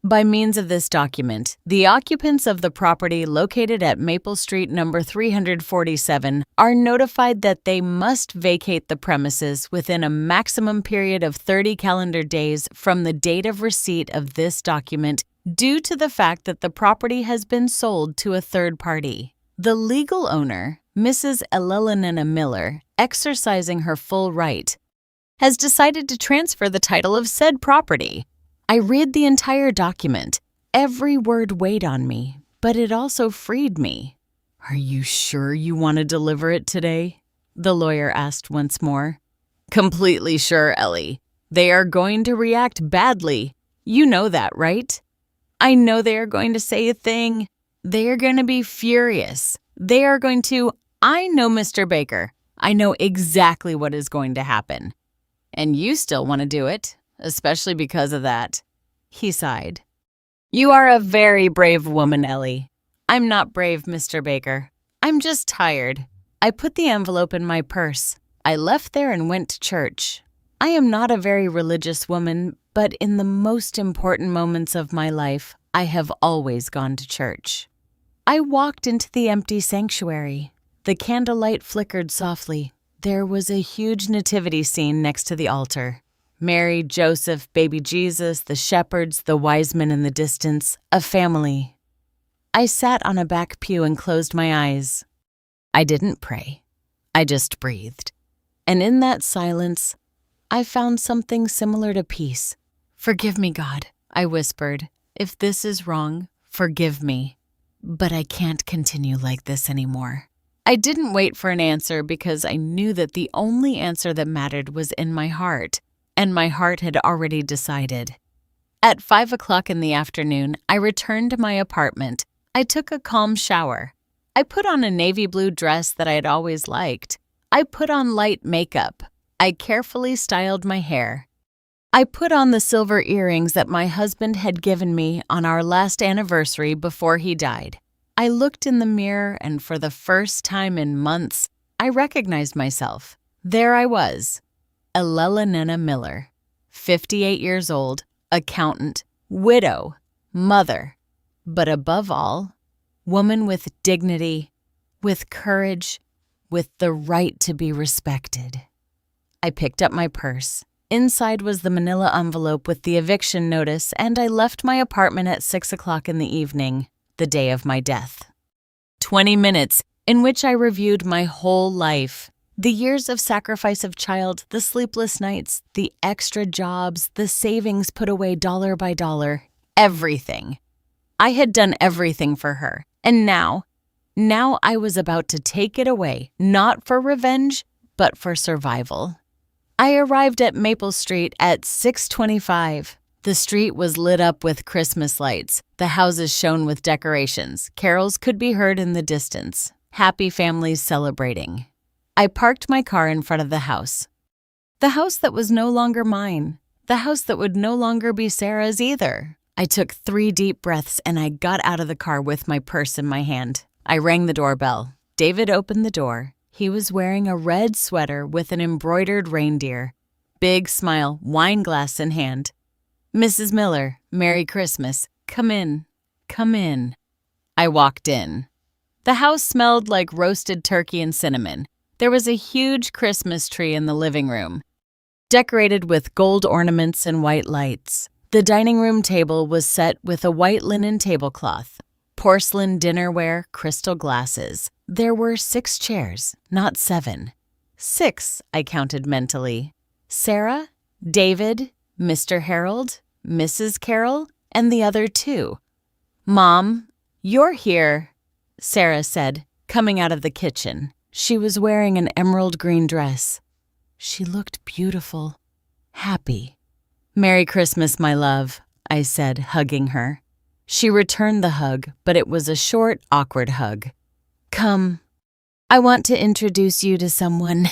By means of this document, the occupants of the property located at Maple Street number 347 are notified that they must vacate the premises within a maximum period of 30 calendar days from the date of receipt of this document due to the fact that the property has been sold to a third party. The legal owner, Mrs. Elelena Miller, exercising her full right, has decided to transfer the title of said property. I read the entire document. Every word weighed on me, but it also freed me. "Are you sure you want to deliver it today?" the lawyer asked once more. "Completely sure, Ellie. They are going to react badly. You know that, right?" "I know they are going to say a thing. They are going to be furious. They are going to—" "I know, Mr. Baker. I know exactly what is going to happen. And you still want to do it. Especially because of that." He sighed. "You are a very brave woman, Ellie." "I'm not brave, Mr. Baker. I'm just tired." I put the envelope in my purse. I left there and went to church. I am not a very religious woman, but in the most important moments of my life, I have always gone to church. I walked into the empty sanctuary. The candlelight flickered softly. There was a huge nativity scene next to the altar. Mary, Joseph, baby Jesus, the shepherds, the wise men in the distance, a family. I sat on a back pew and closed my eyes. I didn't pray. I just breathed. And in that silence, I found something similar to peace. "Forgive me, God," I whispered. "If this is wrong, forgive me. But I can't continue like this anymore." I didn't wait for an answer because I knew that the only answer that mattered was in my heart. And my heart had already decided. At 5 o'clock in the afternoon, I returned to my apartment. I took a calm shower. I put on a navy blue dress that I had always liked. I put on light makeup. I carefully styled my hair. I put on the silver earrings that my husband had given me on our last anniversary before he died. I looked in the mirror, and for the first time in months, I recognized myself. There I was. Elelena Miller, 58 years old, accountant, widow, mother, but above all, woman with dignity, with courage, with the right to be respected. I picked up my purse. Inside was the manila envelope with the eviction notice, and I left my apartment at 6 o'clock in the evening, the day of my death. 20 minutes in which I reviewed my whole life. The years of sacrifice of child, the sleepless nights, the extra jobs, the savings put away dollar by dollar, everything. I had done everything for her, and now I was about to take it away, not for revenge, but for survival. I arrived at Maple Street at 6:25. The street was lit up with Christmas lights. The houses shone with decorations. Carols could be heard in the distance. Happy families celebrating. I parked my car in front of the house. The house that was no longer mine. The house that would no longer be Sarah's either. I took 3 deep breaths and I got out of the car with my purse in my hand. I rang the doorbell. David opened the door. He was wearing a red sweater with an embroidered reindeer. Big smile, wine glass in hand. "Mrs. Miller, Merry Christmas. Come in. Come in." I walked in. The house smelled like roasted turkey and cinnamon. There was a huge Christmas tree in the living room, decorated with gold ornaments and white lights. The dining room table was set with a white linen tablecloth, porcelain dinnerware, crystal glasses. There were 6 chairs, not 7. 6, I counted mentally. Sarah, David, Mr. Harold, Mrs. Carroll, and the other 2. "Mom, you're here," Sarah said, coming out of the kitchen. She was wearing an emerald green dress. She looked beautiful, happy. "Merry Christmas, my love," I said, hugging her. She returned the hug, but it was a short, awkward hug. "Come. I want to introduce you to someone,"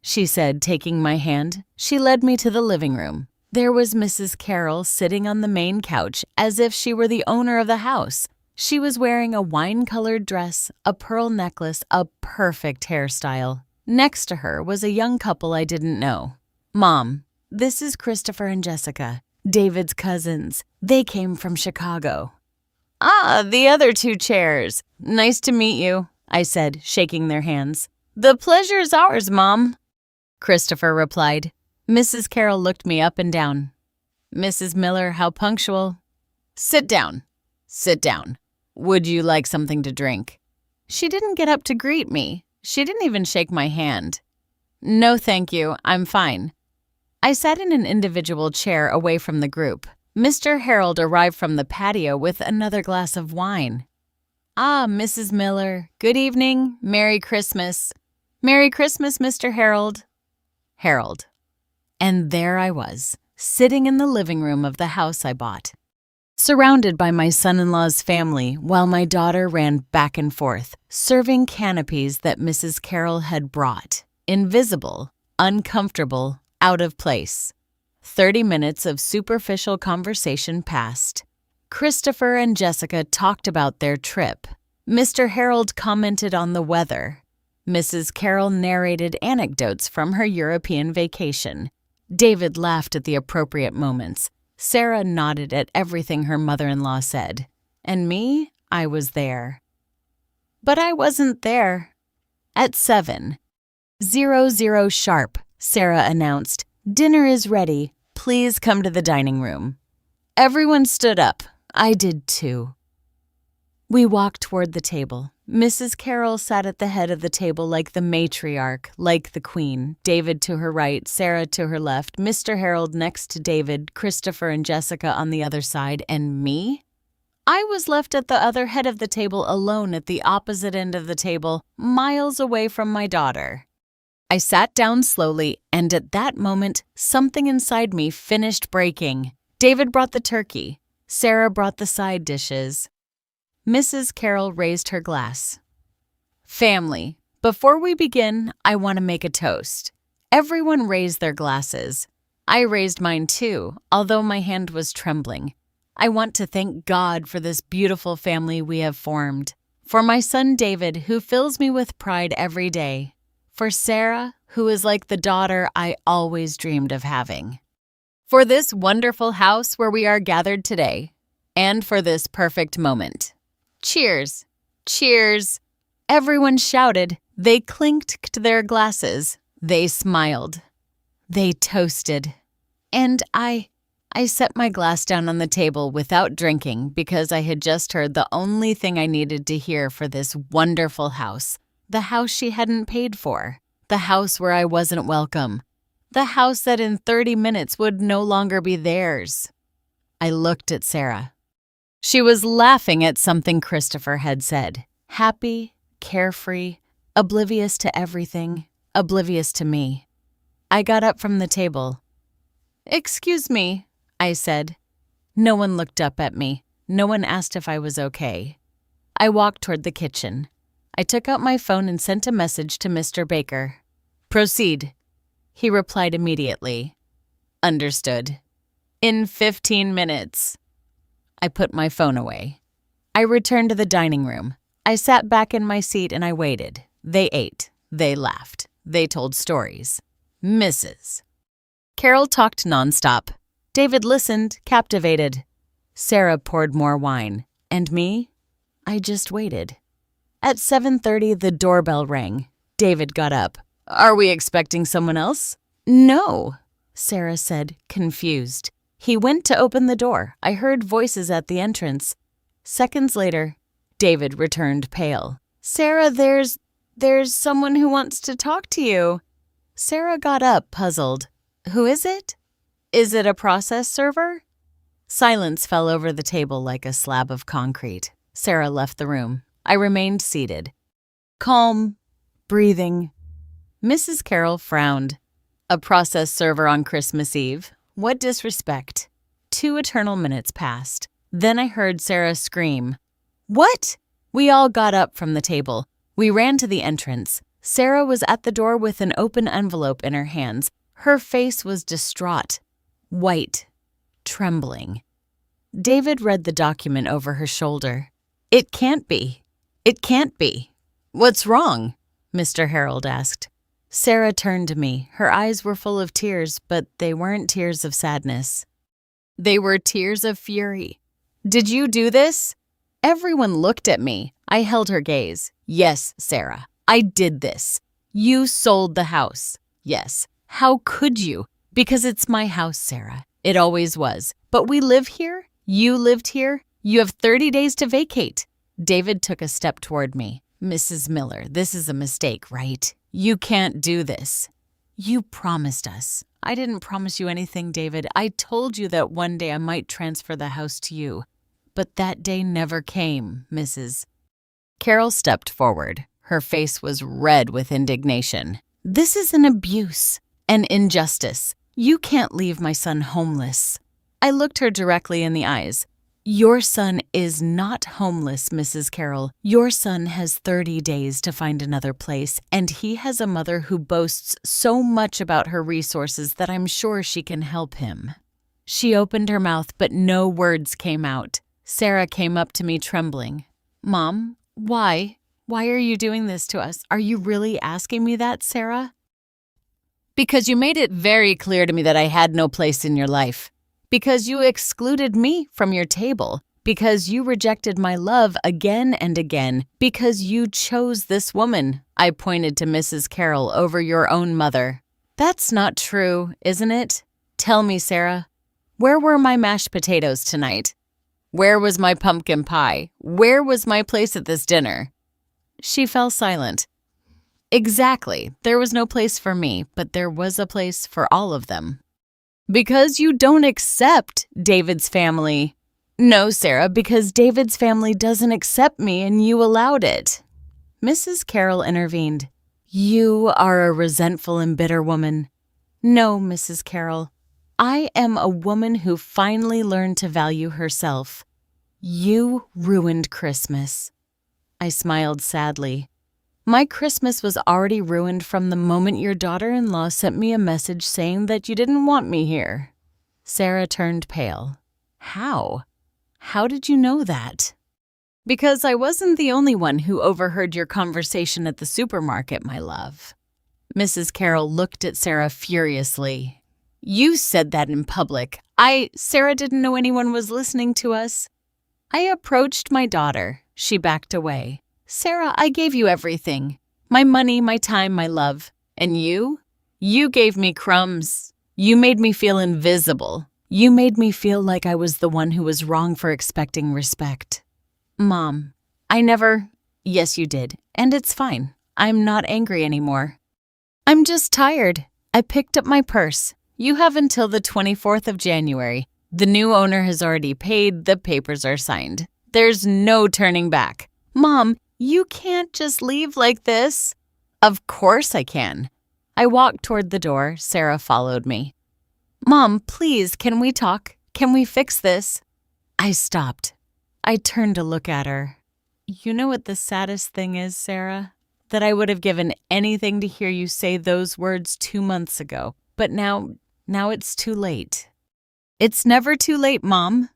she said, taking my hand. She led me to the living room. There was Mrs. Carroll sitting on the main couch as if she were the owner of the house. She was wearing a wine-colored dress, a pearl necklace, a perfect hairstyle. Next to her was a young couple I didn't know. "Mom, this is Christopher and Jessica. David's cousins. They came from Chicago. "Ah, the other two chairs. Nice to meet you," I said, shaking their hands. "The pleasure's ours, Mom," Christopher replied. Mrs. Carroll looked me up and down. "Mrs. Miller, how punctual." "Sit down. Sit down. Would you like something to drink?" She didn't get up to greet me. She didn't even shake my hand. "No, thank you. I'm fine." I sat in an individual chair away from the group. Mr. Harold arrived from the patio with another glass of wine. "Ah, Mrs. Miller. Good evening. Merry Christmas." "Merry Christmas, Mr. Harold." Harold. And there I was, sitting in the living room of the house I bought, surrounded by my son-in-law's family while my daughter ran back and forth, serving canopies that Mrs. Carroll had brought. Invisible, uncomfortable, out of place. 30 minutes of superficial conversation passed. Christopher and Jessica talked about their trip. Mr. Harold commented on the weather. Mrs. Carroll narrated anecdotes from her European vacation. David laughed at the appropriate moments. Sarah nodded at everything her mother-in-law said. And me, I was there. But I wasn't there. At 7:00 sharp, Sarah announced, "Dinner is ready. Please come to the dining room." Everyone stood up. I did too. We walked toward the table. Mrs. Carroll sat at the head of the table like the matriarch, like the queen. David to her right, Sarah to her left, Mr. Harold next to David, Christopher and Jessica on the other side, and me? I was left at the other head of the table alone at the opposite end of the table, miles away from my daughter. I sat down slowly, and at that moment, something inside me finished breaking. David brought the turkey. Sarah brought the side dishes. Mrs. Carroll raised her glass. "Family, before we begin, I want to make a toast." Everyone raised their glasses. I raised mine too, although my hand was trembling. I want to thank God for this beautiful family we have formed. For my son David, who fills me with pride every day. For Sarah, who is like the daughter I always dreamed of having. For this wonderful house where we are gathered today. And for this perfect moment. Cheers! Cheers! Everyone shouted. They clinked their glasses. They smiled. They toasted. And I set my glass down on the table without drinking because I had just heard the only thing I needed to hear for this wonderful house. The house she hadn't paid for. The house where I wasn't welcome. The house that in 30 minutes would no longer be theirs. I looked at Sarah. She was laughing at something Christopher had said. Happy, carefree, oblivious to everything, oblivious to me. I got up from the table. "Excuse me," I said. No one looked up at me. No one asked if I was okay. I walked toward the kitchen. I took out my phone and sent a message to Mr. Baker. "Proceed." He replied immediately. "Understood. In 15 minutes. I put my phone away. I returned to the dining room. I sat back in my seat and I waited. They ate. They laughed. They told stories. Mrs. Carroll talked nonstop. David listened, captivated. Sarah poured more wine. And me? I just waited. At 7:30, the doorbell rang. David got up. "Are we expecting someone else?" "No," Sarah said, confused. He went to open the door. I heard voices at the entrance. Seconds later, David returned pale. "Sarah, there's someone who wants to talk to you." Sarah got up, puzzled. "Who is it? Is it a process server?" Silence fell over the table like a slab of concrete. Sarah left the room. I remained seated. Calm, breathing. Mrs. Carroll frowned. A process server on Christmas Eve. What disrespect. 2 eternal minutes passed. Then I heard Sarah scream. "What?" We all got up from the table. We ran to the entrance. Sarah was at the door with an open envelope in her hands. Her face was distraught, white, trembling. David read the document over her shoulder. "It can't be. It can't be." "What's wrong?" Mr. Harold asked. Sarah turned to me. Her eyes were full of tears, but they weren't tears of sadness. They were tears of fury. Did you do this? Everyone looked at me. I held her gaze. Yes, Sarah, I did this. You sold the house. Yes. How could you? Because it's my house, Sarah. It always was. But we live here. You lived here. You have 30 days to vacate. David took a step toward me. Mrs. Miller, this is a mistake, right? You can't do this. You promised us. I didn't promise you anything, David. I told you that one day I might transfer the house to you. But that day never came, Mrs. Carol stepped forward. Her face was red with indignation. This is an abuse, an injustice. You can't leave my son homeless. I looked her directly in the eyes. Your son is not homeless, Mrs. Carroll. Your son has 30 days to find another place, and he has a mother who boasts so much about her resources that I'm sure she can help him. She opened her mouth, but no words came out. Sarah came up to me trembling. Mom, why? Why are you doing this to us? Are you really asking me that, Sarah? Because you made it very clear to me that I had no place in your life. Because you excluded me from your table, because you rejected my love again and again, because you chose this woman, I pointed to Mrs. Carroll, over your own mother. That's not true, isn't it? Tell me, Sarah, where were my mashed potatoes tonight? Where was my pumpkin pie? Where was my place at this dinner? She fell silent. Exactly, there was no place for me, but there was a place for all of them. Because you don't accept David's family. No, Sarah, because David's family doesn't accept me and you allowed it. Mrs. Carroll intervened. You are a resentful and bitter woman. No, Mrs. Carroll. I am a woman who finally learned to value herself. You ruined Christmas. I smiled sadly. My Christmas was already ruined from the moment your daughter-in-law sent me a message saying that you didn't want me here. Sarah turned pale. How? How did you know that? Because I wasn't the only one who overheard your conversation at the supermarket, my love. Mrs. Carroll looked at Sarah furiously. You said that in public. Sarah didn't know anyone was listening to us. I approached my daughter. She backed away. Sarah, I gave you everything. My money, my time, my love. And you? You gave me crumbs. You made me feel invisible. You made me feel like I was the one who was wrong for expecting respect. Mom, Yes, you did. And it's fine. I'm not angry anymore. I'm just tired. I picked up my purse. You have until the 24th of January. The new owner has already paid. The papers are signed. There's no turning back. Mom, you can't just leave like this. Of course I can. I walked toward the door. Sarah followed me. Mom, please, can we talk? Can we fix this? I stopped. I turned to look at her. You know what the saddest thing is, Sarah? That I would have given anything to hear you say those words 2 months ago. But now it's too late. It's never too late, Mom.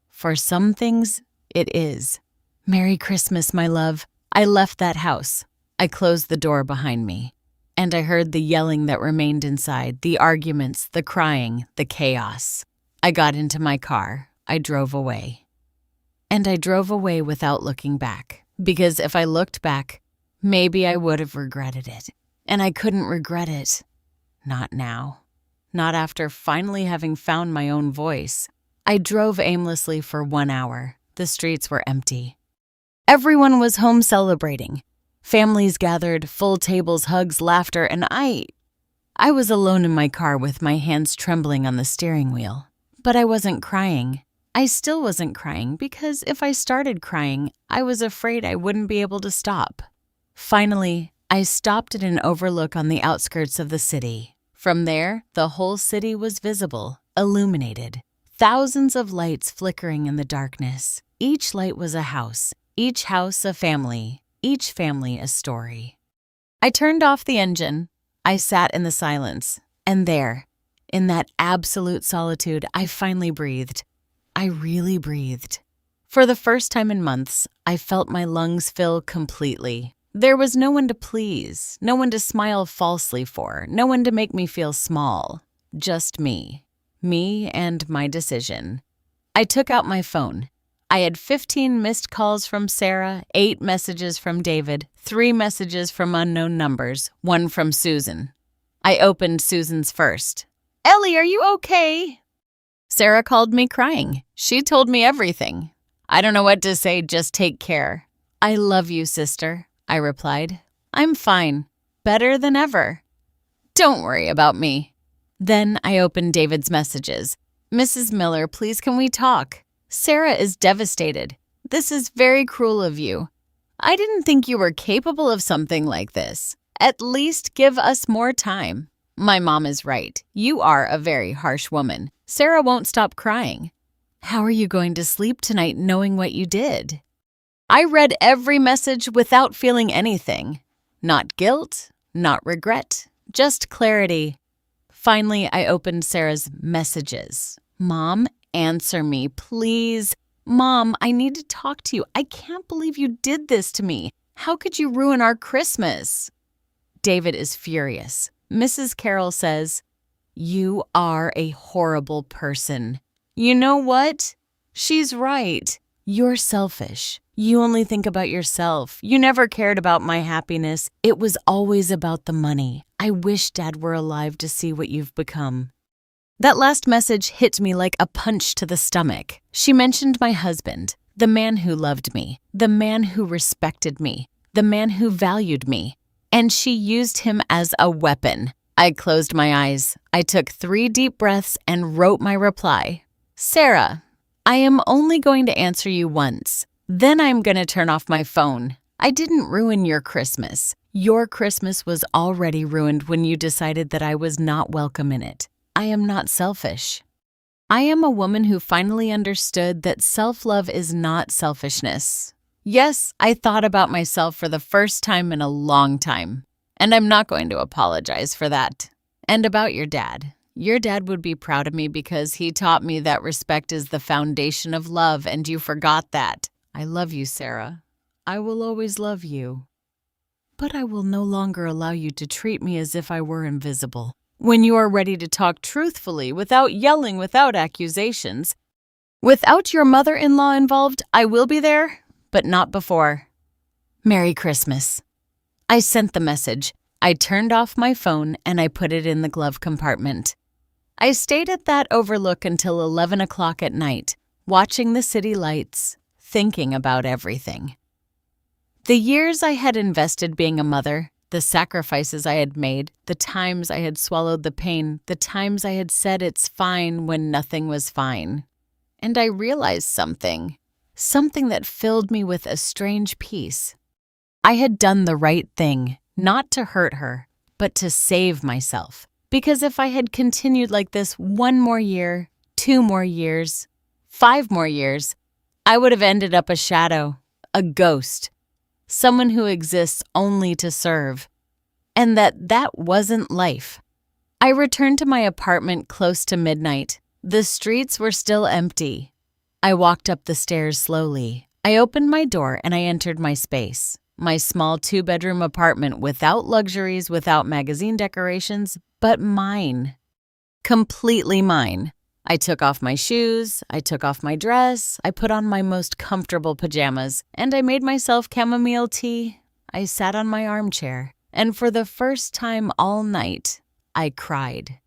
For some things, it is. Merry Christmas, my love. I left that house. I closed the door behind me. And I heard the yelling that remained inside, the arguments, the crying, the chaos. I got into my car. I drove away. And I drove away without looking back. Because if I looked back, maybe I would have regretted it. And I couldn't regret it. Not now. Not after finally having found my own voice. I drove aimlessly for 1 hour. The streets were empty. Everyone was home celebrating. Families gathered, full tables, hugs, laughter, and I was alone in my car with my hands trembling on the steering wheel. But I wasn't crying. I still wasn't crying because if I started crying, I was afraid I wouldn't be able to stop. Finally, I stopped at an overlook on the outskirts of the city. From there, the whole city was visible, illuminated. Thousands of lights flickering in the darkness. Each light was a house, each house a family, each family a story. I turned off the engine. I sat in the silence. And there, in that absolute solitude, I finally breathed. I really breathed. For the first time in months, I felt my lungs fill completely. There was no one to please, no one to smile falsely for, no one to make me feel small. Just me. Me and my decision. I took out my phone. I had 15 missed calls from Sarah, 8 messages from David, 3 messages from unknown numbers, 1 from Susan. I opened Susan's first. "Ellie, are you okay?" Sarah called me crying. She told me everything. "I don't know what to say, just take care." "I love you, sister," I replied. "I'm fine. Better than ever. Don't worry about me." Then I opened David's messages. "Mrs. Miller, please can we talk? Sarah is devastated. This is very cruel of you. I didn't think you were capable of something like this. At least give us more time. My mom is right. You are a very harsh woman. Sarah won't stop crying. How are you going to sleep tonight knowing what you did?" I read every message without feeling anything. Not guilt, not regret, just clarity. Finally, I opened Sarah's messages. "Mom, answer me, please. Mom, I need to talk to you. I can't believe you did this to me. How could you ruin our Christmas?" David is furious. Mrs. Carroll says, "You are a horrible person." You know what? She's right. You're selfish. You only think about yourself. You never cared about my happiness. It was always about the money. I wish Dad were alive to see what you've become. That last message hit me like a punch to the stomach. She mentioned my husband, the man who loved me, the man who respected me, the man who valued me, and she used him as a weapon. I closed my eyes. I took 3 deep breaths and wrote my reply. "Sarah, I am only going to answer you once. Then I'm going to turn off my phone. I didn't ruin your Christmas. Your Christmas was already ruined when you decided that I was not welcome in it. I am not selfish. I am a woman who finally understood that self-love is not selfishness. Yes, I thought about myself for the first time in a long time, and I'm not going to apologize for that. And about your dad. Your dad would be proud of me because he taught me that respect is the foundation of love, and you forgot that. I love you, Sarah. I will always love you. But I will no longer allow you to treat me as if I were invisible. When you are ready to talk truthfully, without yelling, without accusations, without your mother-in-law involved, I will be there, but not before. Merry Christmas." I sent the message. I turned off my phone and I put it in the glove compartment. I stayed at that overlook until 11 o'clock at night, watching the city lights, thinking about everything. The years I had invested being a mother, the sacrifices I had made, the times I had swallowed the pain, the times I had said it's fine when nothing was fine. And I realized something that filled me with a strange peace. I had done the right thing, not to hurt her, but to save myself. Because if I had continued like this 1 more year, 2 more years, 5 more years, I would have ended up a shadow, a ghost, someone who exists only to serve. And that wasn't life. I returned to my apartment close to midnight. The streets were still empty. I walked up the stairs slowly. I opened my door and I entered my space. My small 2-bedroom apartment without luxuries, without magazine decorations, but mine. Completely mine. I took off my shoes, I took off my dress, I put on my most comfortable pajamas, and I made myself chamomile tea. I sat on my armchair, and for the first time all night, I cried.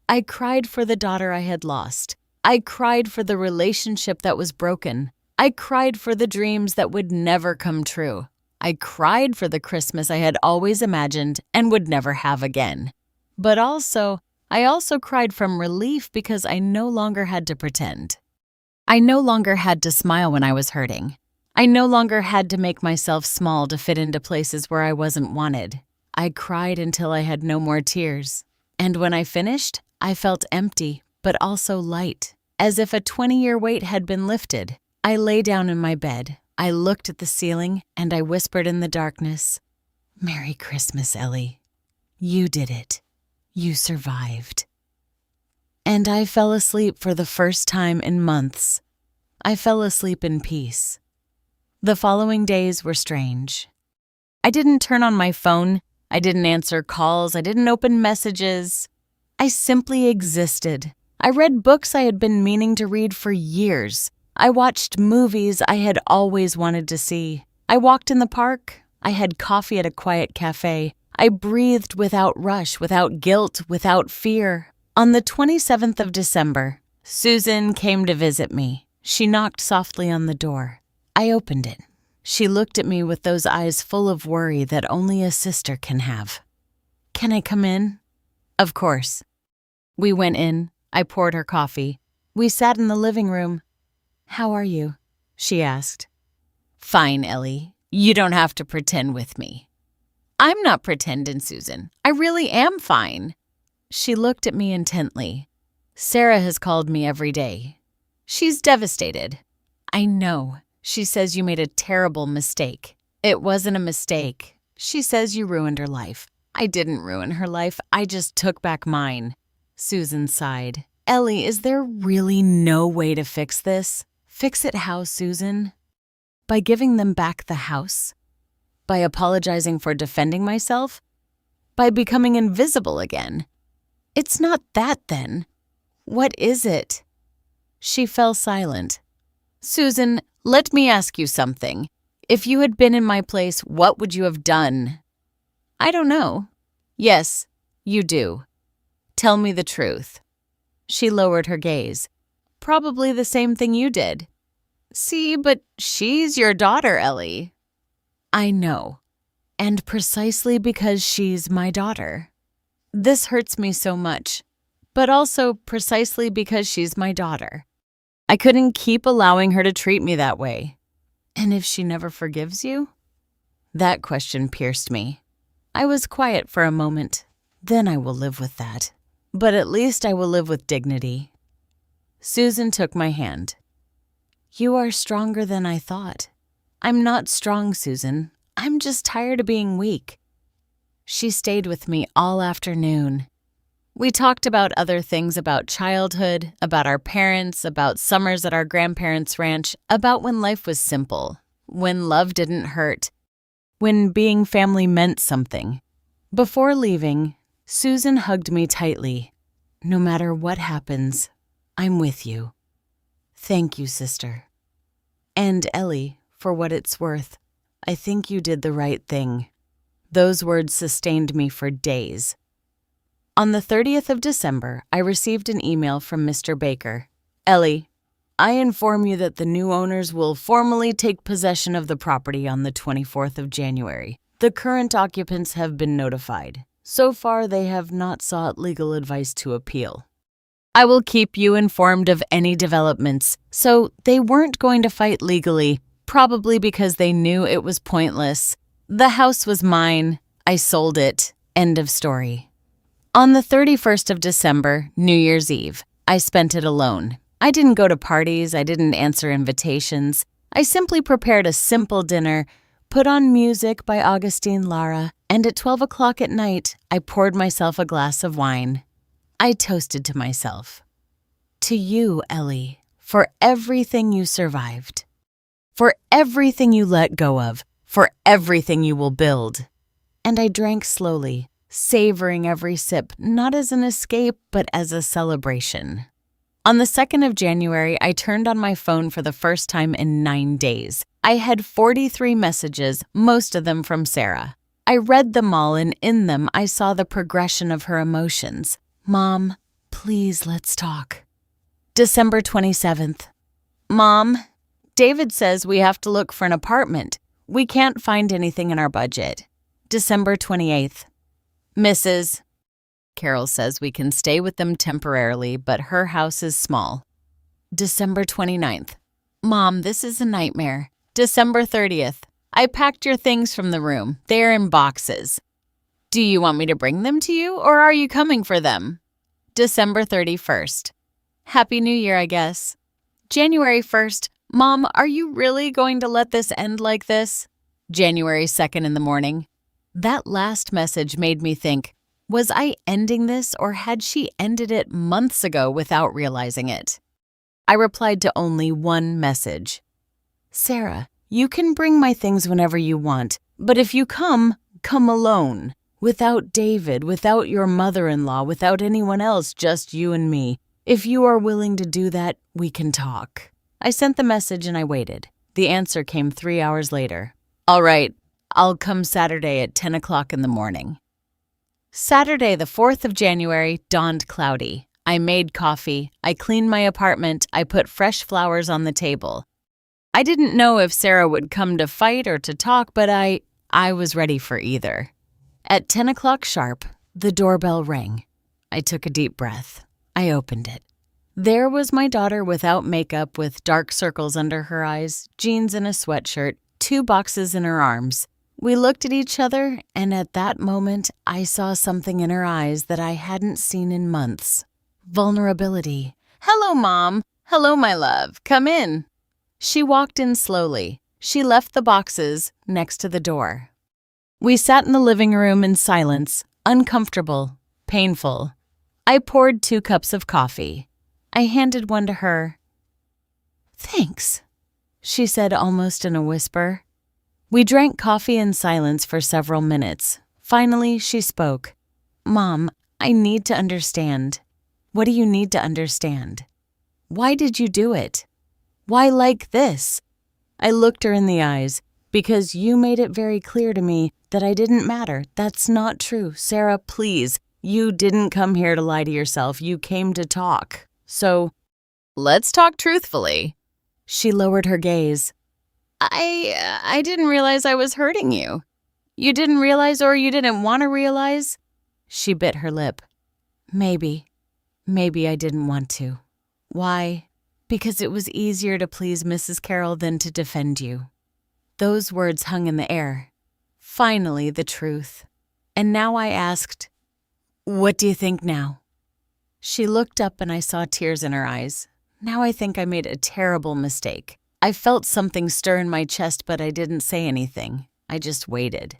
I cried for the daughter I had lost. I cried for the relationship that was broken. I cried for the dreams that would never come true. I cried for the Christmas I had always imagined and would never have again. But I also cried from relief because I no longer had to pretend. I no longer had to smile when I was hurting. I no longer had to make myself small to fit into places where I wasn't wanted. I cried until I had no more tears. And when I finished, I felt empty, but also light, as if a 20-year weight had been lifted. I lay down in my bed. I looked at the ceiling and I whispered in the darkness, "Merry Christmas, Ellie. You did it. You survived." And I fell asleep for the first time in months. I fell asleep in peace. The following days were strange. I didn't turn on my phone. I didn't answer calls. I didn't open messages. I simply existed. I read books I had been meaning to read for years. I watched movies I had always wanted to see. I walked in the park. I had coffee at a quiet cafe. I breathed without rush, without guilt, without fear. On the 27th of December, Susan came to visit me. She knocked softly on the door. I opened it. She looked at me with those eyes full of worry that only a sister can have. "Can I come in?" "Of course." We went in. I poured her coffee. We sat in the living room. "How are you?" she asked. "Fine, Ellie. You don't have to pretend with me." "I'm not pretending, Susan. I really am fine." She looked at me intently. "Sarah has called me every day. She's devastated." "I know. She says you made a terrible mistake." "It wasn't a mistake. She says you ruined her life." "I didn't ruin her life. I just took back mine." Susan sighed. "Ellie, is there really no way to fix this?" "Fix it how, Susan?" "By giving them back the house? By apologizing for defending myself? By becoming invisible again?" "It's not that, then. What is it?" She fell silent. "Susan, let me ask you something. If you had been in my place, what would you have done?" "I don't know." "Yes, you do. Tell me the truth." She lowered her gaze. "Probably the same thing you did." "See, but she's your daughter, Ellie." "I know. And precisely because she's my daughter. This hurts me so much. But also precisely because she's my daughter. I couldn't keep allowing her to treat me that way." "And if she never forgives you?" That question pierced me. I was quiet for a moment. "Then I will live with that. But at least I will live with dignity." Susan took my hand. "You are stronger than I thought." "I'm not strong, Susan. I'm just tired of being weak." She stayed with me all afternoon. We talked about other things, about childhood, about our parents, about summers at our grandparents' ranch, about when life was simple, when love didn't hurt, when being family meant something. Before leaving, Susan hugged me tightly. "No matter what happens, I'm with you. Thank you, sister. And Ellie, for what it's worth, I think you did the right thing." Those words sustained me for days. On the 30th of December, I received an email from Mr. Baker. "Ellie, I inform you that the new owners will formally take possession of the property on the 24th of January. The current occupants have been notified. So far, they have not sought legal advice to appeal. I will keep you informed of any developments." So they weren't going to fight legally, probably because they knew it was pointless. The house was mine. I sold it. End of story. On the 31st of December, New Year's Eve, I spent it alone. I didn't go to parties. I didn't answer invitations. I simply prepared a simple dinner, put on music by Augustine Lara, and at 12 o'clock at night, I poured myself a glass of wine. I toasted to myself. "To you, Ellie, for everything you survived. For everything you let go of. For everything you will build." And I drank slowly, savoring every sip, not as an escape, but as a celebration. On the 2nd of January, I turned on my phone for the first time in 9 days. I had 43 messages, most of them from Sarah. I read them all, and in them I saw the progression of her emotions. "Mom, please let's talk." December 27th. "Mom, David says we have to look for an apartment. We can't find anything in our budget." December 28th. "Mrs. Carol says we can stay with them temporarily, but her house is small." December 29th. "Mom, this is a nightmare." December 30th. "I packed your things from the room. They're in boxes. Do you want me to bring them to you, or are you coming for them?" December 31st. "Happy New Year, I guess." January 1st. "Mom, are you really going to let this end like this?" January 2nd in the morning. That last message made me think, was I ending this, or had she ended it months ago without realizing it? I replied to only one message. "Sarah, you can bring my things whenever you want, but if you come alone. Without David, without your mother-in-law, without anyone else, just you and me. If you are willing to do that, we can talk. I sent the message and I waited. The answer came 3 hours later. All right, I'll come Saturday at 10 o'clock in the morning. Saturday, the 4th of January, dawned cloudy. I made coffee. I cleaned my apartment. I put fresh flowers on the table. I didn't know if Sarah would come to fight or to talk, but I was ready for either. At 10 o'clock sharp, the doorbell rang. I took a deep breath. I opened it. There was my daughter without makeup, with dark circles under her eyes, jeans and a sweatshirt, 2 boxes in her arms. We looked at each other, and at that moment, I saw something in her eyes that I hadn't seen in months. Vulnerability. Hello, Mom. Hello, my love. Come in. She walked in slowly. She left the boxes next to the door. We sat in the living room in silence, uncomfortable, painful. I poured 2 cups of coffee. I handed one to her. Thanks, she said almost in a whisper. We drank coffee in silence for several minutes. Finally, she spoke. Mom, I need to understand. What do you need to understand? Why did you do it? Why like this? I looked her in the eyes. Because you made it very clear to me that I didn't matter. That's not true. Sarah, please. You didn't come here to lie to yourself. You came to talk. So, let's talk truthfully. She lowered her gaze. I didn't realize I was hurting you. You didn't realize, or you didn't want to realize? She bit her lip. Maybe I didn't want to. Why? Because it was easier to please Mrs. Carroll than to defend you. Those words hung in the air. Finally, the truth. And now I asked, what do you think now? She looked up and I saw tears in her eyes. Now I think I made a terrible mistake. I felt something stir in my chest, but I didn't say anything. I just waited.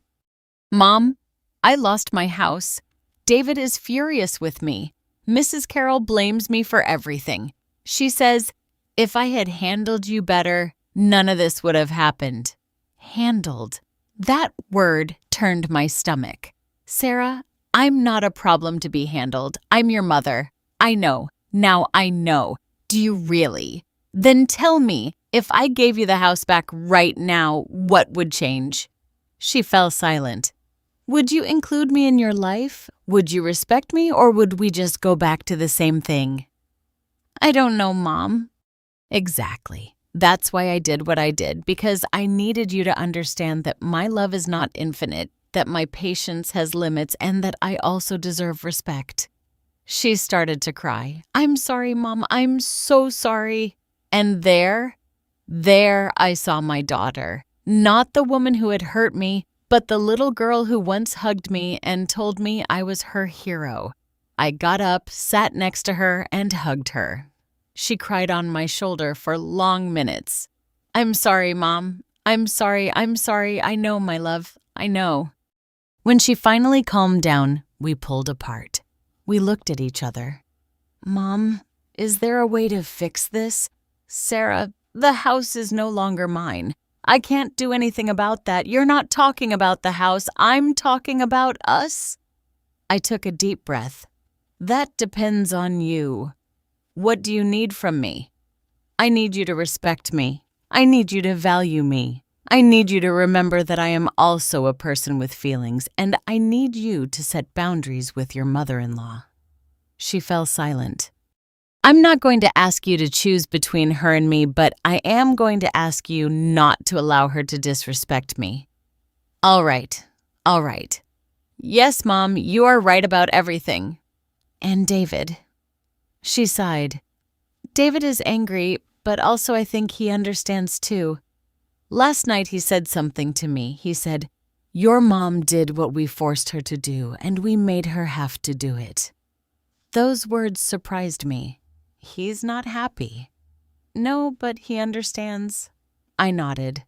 Mom, I lost my house. David is furious with me. Mrs. Carroll blames me for everything. She says, if I had handled you better, none of this would have happened. Handled. That word turned my stomach. Sarah, I'm not a problem to be handled. I'm your mother. I know. Now I know. Do you really? Then tell me, if I gave you the house back right now, what would change? She fell silent. Would you include me in your life? Would you respect me, or would we just go back to the same thing? I don't know, Mom. Exactly. That's why I did what I did, because I needed you to understand that my love is not infinite, that my patience has limits, and that I also deserve respect. She started to cry. I'm sorry, Mom. I'm so sorry. And there I saw my daughter. Not the woman who had hurt me, but the little girl who once hugged me and told me I was her hero. I got up, sat next to her, and hugged her. She cried on my shoulder for long minutes. I'm sorry, Mom. I'm sorry. I know, my love. I know. When she finally calmed down, we pulled apart. We looked at each other. Mom, is there a way to fix this? Sarah, the house is no longer mine. I can't do anything about that. You're not talking about the house. I'm talking about us. I took a deep breath. That depends on you. What do you need from me? I need you to respect me. I need you to value me. I need you to remember that I am also a person with feelings, and I need you to set boundaries with your mother-in-law. She fell silent. I'm not going to ask you to choose between her and me, but I am going to ask you not to allow her to disrespect me. All right. Yes, Mom, you are right about everything. And David. She sighed. David is angry, but also I think he understands too. Last night he said something to me. He said, your mom did what we forced her to do, and we made her have to do it. Those words surprised me. He's not happy. No, but he understands. I nodded.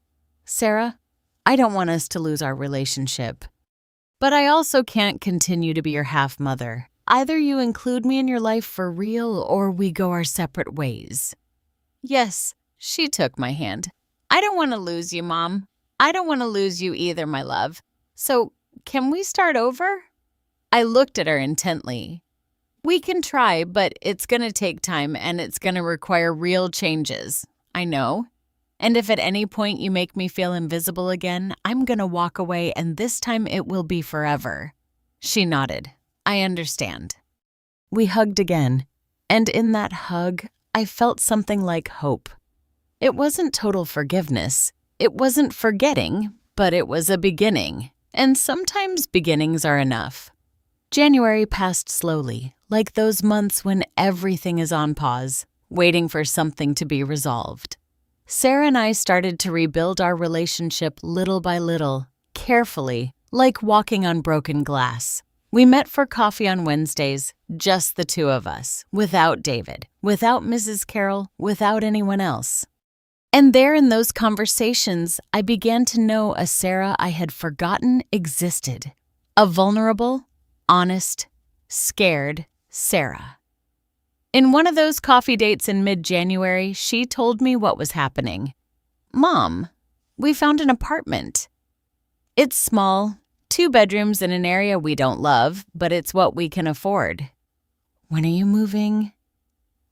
Sarah, I don't want us to lose our relationship. But I also can't continue to be your half-mother. Either you include me in your life for real, or we go our separate ways. Yes, she took my hand. I don't want to lose you, Mom. I don't want to lose you either, my love. So, can we start over? I looked at her intently. We can try, but it's going to take time and it's going to require real changes. I know. And if at any point you make me feel invisible again, I'm going to walk away and this time it will be forever. She nodded. I understand. We hugged again, and in that hug, I felt something like hope. It wasn't total forgiveness. It wasn't forgetting, but it was a beginning. And sometimes beginnings are enough. January passed slowly, like those months when everything is on pause, waiting for something to be resolved. Sarah and I started to rebuild our relationship little by little, carefully, like walking on broken glass. We met for coffee on Wednesdays, just the two of us, without David, without Mrs. Carroll, without anyone else. And there in those conversations, I began to know a Sarah I had forgotten existed. A vulnerable, honest, scared Sarah. In one of those coffee dates in mid-January, she told me what was happening. Mom, we found an apartment. It's small, 2 bedrooms in an area we don't love, but it's what we can afford. When are you moving?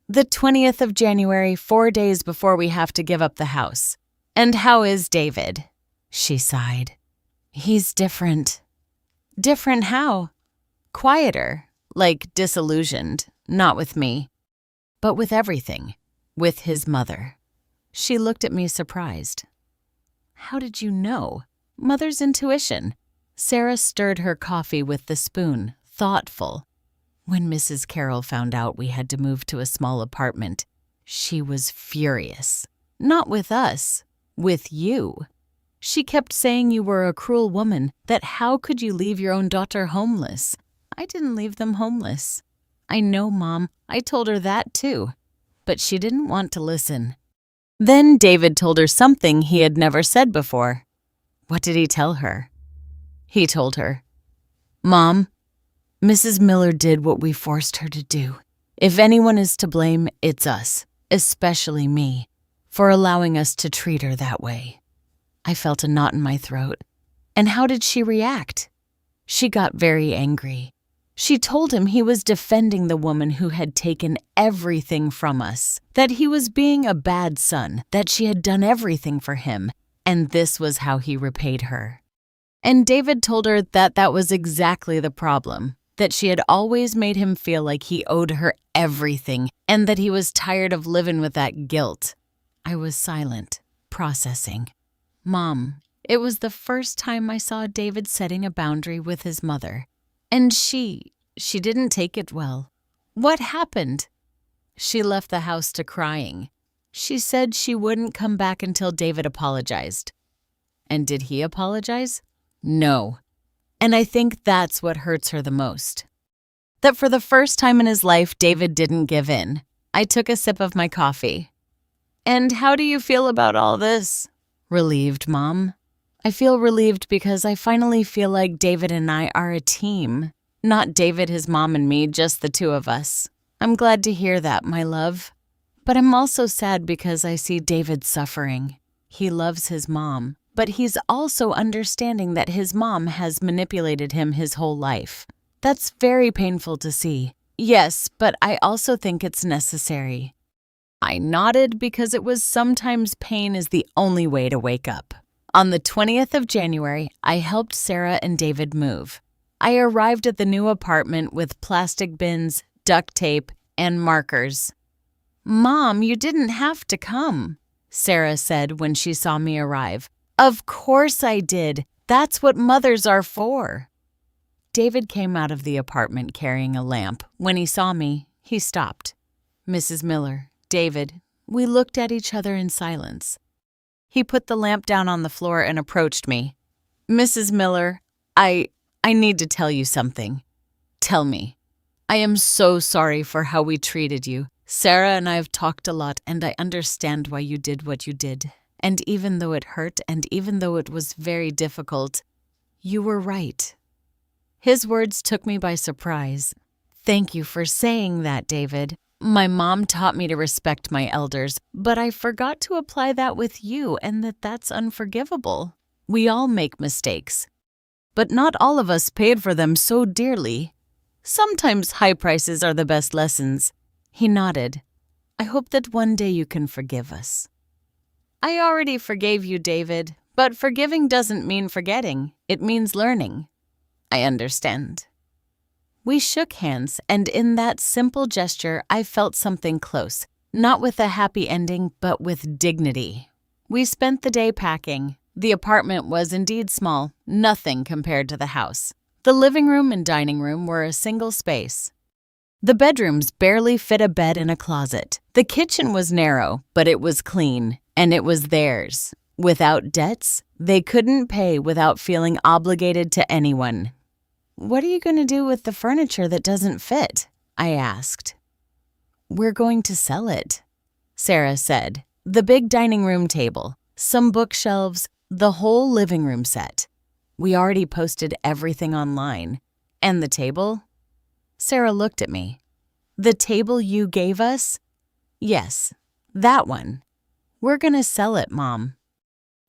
The 20th of January, 4 days before we have to give up the house. And how is David? She sighed. He's different. Different how? Quieter, like disillusioned, not with me, but with everything, with his mother. She looked at me surprised. How did you know? Mother's intuition. Sarah stirred her coffee with the spoon, thoughtful. When Mrs. Carroll found out we had to move to a small apartment, she was furious. Not with us, with you. She kept saying you were a cruel woman, that how could you leave your own daughter homeless? I didn't leave them homeless. I know, Mom. I told her that too. But she didn't want to listen. Then David told her something he had never said before. What did he tell her? He told her, Mom, Mrs. Miller did what we forced her to do. If anyone is to blame, it's us, especially me, for allowing us to treat her that way. I felt a knot in my throat. And how did she react? She got very angry. She told him he was defending the woman who had taken everything from us, that he was being a bad son, that she had done everything for him, and this was how he repaid her. And David told her that that was exactly the problem, that she had always made him feel like he owed her everything and that he was tired of living with that guilt. I was silent, processing. Mom, it was the first time I saw David setting a boundary with his mother. And she didn't take it well. What happened? She left the house to crying. She said she wouldn't come back until David apologized. And did he apologize? No. And I think that's what hurts her the most. That for the first time in his life, David didn't give in. I took a sip of my coffee. And how do you feel about all this? Relieved, Mom. I feel relieved because I finally feel like David and I are a team. Not David, his mom, and me, just the two of us. I'm glad to hear that, my love. But I'm also sad because I see David suffering. He loves his mom, but he's also understanding that his mom has manipulated him his whole life. That's very painful to see. Yes, but I also think it's necessary. I nodded because it was sometimes pain is the only way to wake up. On the 20th of January, I helped Sarah and David move. I arrived at the new apartment with plastic bins, duct tape, and markers. Mom, you didn't have to come, Sarah said when she saw me arrive. Of course I did. That's what mothers are for. David came out of the apartment carrying a lamp. When he saw me, he stopped. Mrs. Miller, David, we looked at each other in silence. He put the lamp down on the floor and approached me. Mrs. Miller, I need to tell you something. Tell me. I am so sorry for how we treated you. Sarah and I have talked a lot, and I understand why you did what you did. And even though it hurt, and even though it was very difficult, you were right. His words took me by surprise. Thank you for saying that, David. My mom taught me to respect my elders, but I forgot to apply that with you, and that's unforgivable. We all make mistakes. But not all of us paid for them so dearly. Sometimes high prices are the best lessons. He nodded. I hope that one day you can forgive us. I already forgave you, David, but forgiving doesn't mean forgetting. It means learning. I understand. We shook hands, and in that simple gesture, I felt something close, not with a happy ending, but with dignity. We spent the day packing. The apartment was indeed small, nothing compared to the house. The living room and dining room were a single space. The bedrooms barely fit a bed and a closet. The kitchen was narrow, but it was clean, and it was theirs. Without debts, they couldn't pay without feeling obligated to anyone. What are you going to do with the furniture that doesn't fit? I asked. We're going to sell it, Sarah said. The big dining room table, some bookshelves, the whole living room set. We already posted everything online. And the table? Sarah looked at me. The table you gave us? Yes, that one. We're going to sell it, Mom.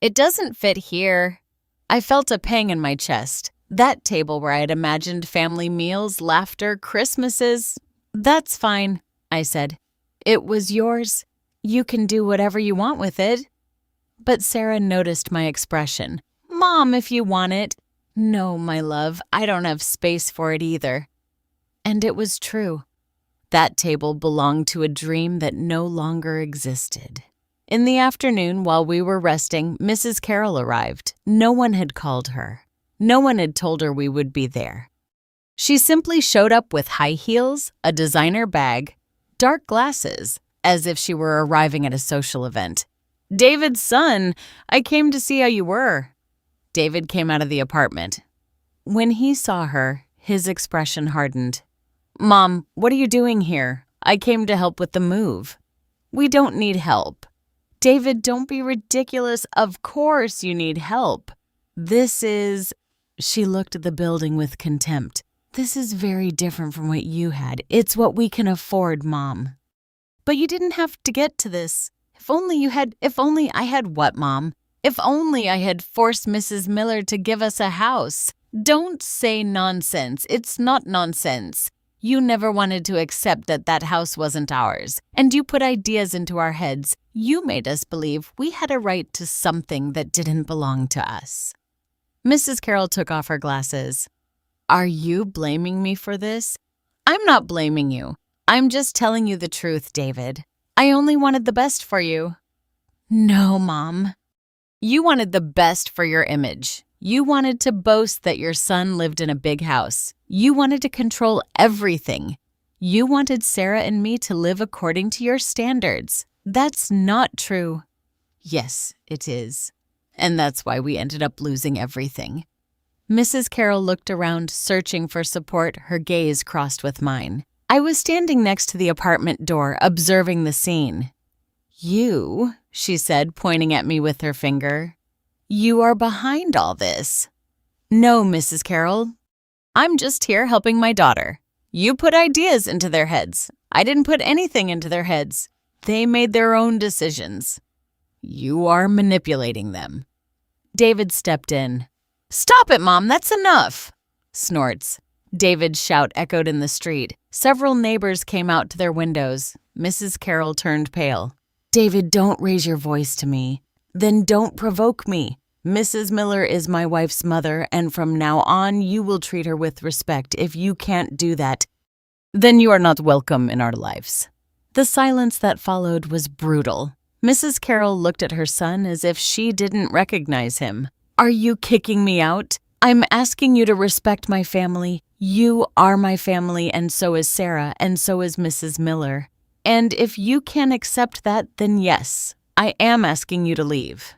It doesn't fit here. I felt a pang in my chest. That table where I had imagined family meals, laughter, Christmases. That's fine, I said. It was yours. You can do whatever you want with it. But Sarah noticed my expression. Mom, if you want it. No, my love, I don't have space for it either. And it was true. That table belonged to a dream that no longer existed. In the afternoon, while we were resting, Mrs. Carroll arrived. No one had called her. No one had told her we would be there. She simply showed up with high heels, a designer bag, dark glasses, as if she were arriving at a social event. David's son, I came to see how you were. David came out of the apartment. When he saw her, his expression hardened. Mom, what are you doing here? I came to help with the move. We don't need help. David, don't be ridiculous. Of course you need help. This is... She looked at the building with contempt. This is very different from what you had. It's what we can afford, Mom. But you didn't have to get to this. If only I had what, Mom? If only I had forced Mrs. Miller to give us a house. Don't say nonsense. It's not nonsense. You never wanted to accept that that house wasn't ours, and you put ideas into our heads. You made us believe we had a right to something that didn't belong to us. Mrs. Carroll took off her glasses. Are you blaming me for this? I'm not blaming you. I'm just telling you the truth, David. I only wanted the best for you. No, Mom. You wanted the best for your image. You wanted to boast that your son lived in a big house. You wanted to control everything. You wanted Sarah and me to live according to your standards. That's not true. Yes, it is. And that's why we ended up losing everything. Mrs. Carroll looked around, searching for support, her gaze crossed with mine. I was standing next to the apartment door, observing the scene. You, she said, pointing at me with her finger. You are behind all this. No, Mrs. Carroll. I'm just here helping my daughter. You put ideas into their heads. I didn't put anything into their heads. They made their own decisions. You are manipulating them. David stepped in. Stop it, Mom, that's enough. Snorts. David's shout echoed in the street. Several neighbors came out to their windows. Mrs. Carroll turned pale. David, don't raise your voice to me. Then don't provoke me. Mrs. Miller is my wife's mother, and from now on you will treat her with respect. If you can't do that, then you are not welcome in our lives. The silence that followed was brutal. Mrs. Carroll looked at her son as if she didn't recognize him. Are you kicking me out? I'm asking you to respect my family. You are my family, and so is Sarah, and so is Mrs. Miller. And if you can't accept that, then yes, I am asking you to leave.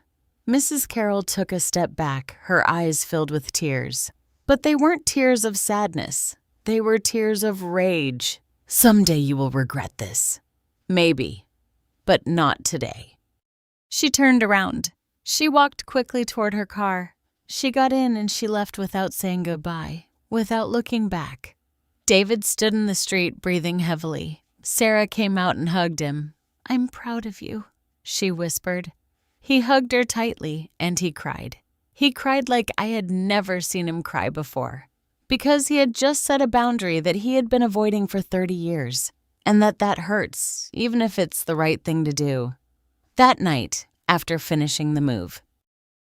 Mrs. Carroll took a step back, her eyes filled with tears. But they weren't tears of sadness. They were tears of rage. Someday you will regret this. Maybe, but not today. She turned around. She walked quickly toward her car. She got in and she left without saying goodbye, without looking back. David stood in the street, breathing heavily. Sarah came out and hugged him. I'm proud of you, she whispered. He hugged her tightly, and he cried. He cried like I had never seen him cry before. because he had just set a boundary that he had been avoiding for 30 years, and that hurts, even if it's the right thing to do. That night, after finishing the move,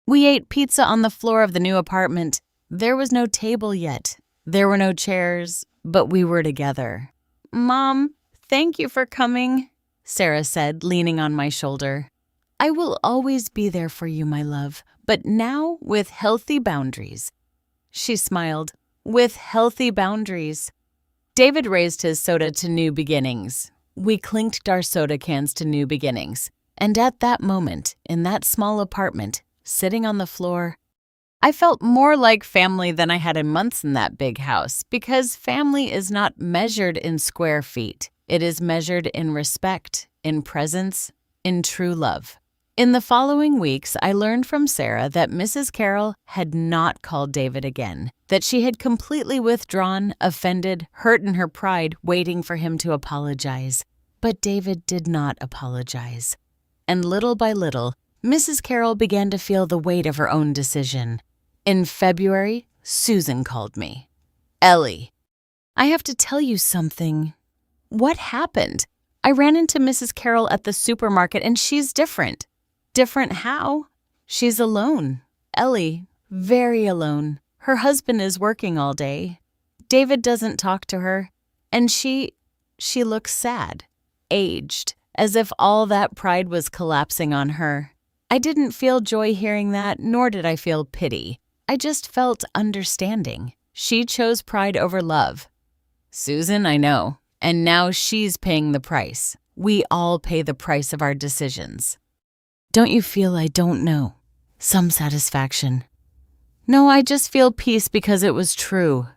we ate pizza on the floor of the new apartment. There was no table yet. There were no chairs, but we were together. "Mom, thank you for coming," Sarah said, leaning on my shoulder. "I will always be there for you, my love, but now with healthy boundaries." She smiled. "With healthy boundaries." David raised his soda to new beginnings. We clinked our soda cans to new beginnings. And at that moment, in that small apartment, sitting on the floor, I felt more like family than I had in months in that big house, because family is not measured in square feet. It is measured in respect, in presence, in true love. In the following weeks, I learned from Sarah that Mrs. Carroll had not called David again, that she had completely withdrawn, offended, hurt in her pride, waiting for him to apologize. But David did not apologize. And little by little, Mrs. Carroll began to feel the weight of her own decision. In February, Susan called me. "Ellie, I have to tell you something." "What happened?" "I ran into Mrs. Carroll at the supermarket and she's different." "Different how?" "She's alone. Ellie, very alone. Her husband is working all day. David doesn't talk to her. And she looks sad, aged, as if all that pride was collapsing on her." I didn't feel joy hearing that, nor did I feel pity. I just felt understanding. She chose pride over love. "Susan, I know. And now she's paying the price. We all pay the price of our decisions." "Don't you feel I don't know? Some satisfaction?" "No, I just feel peace because it was true.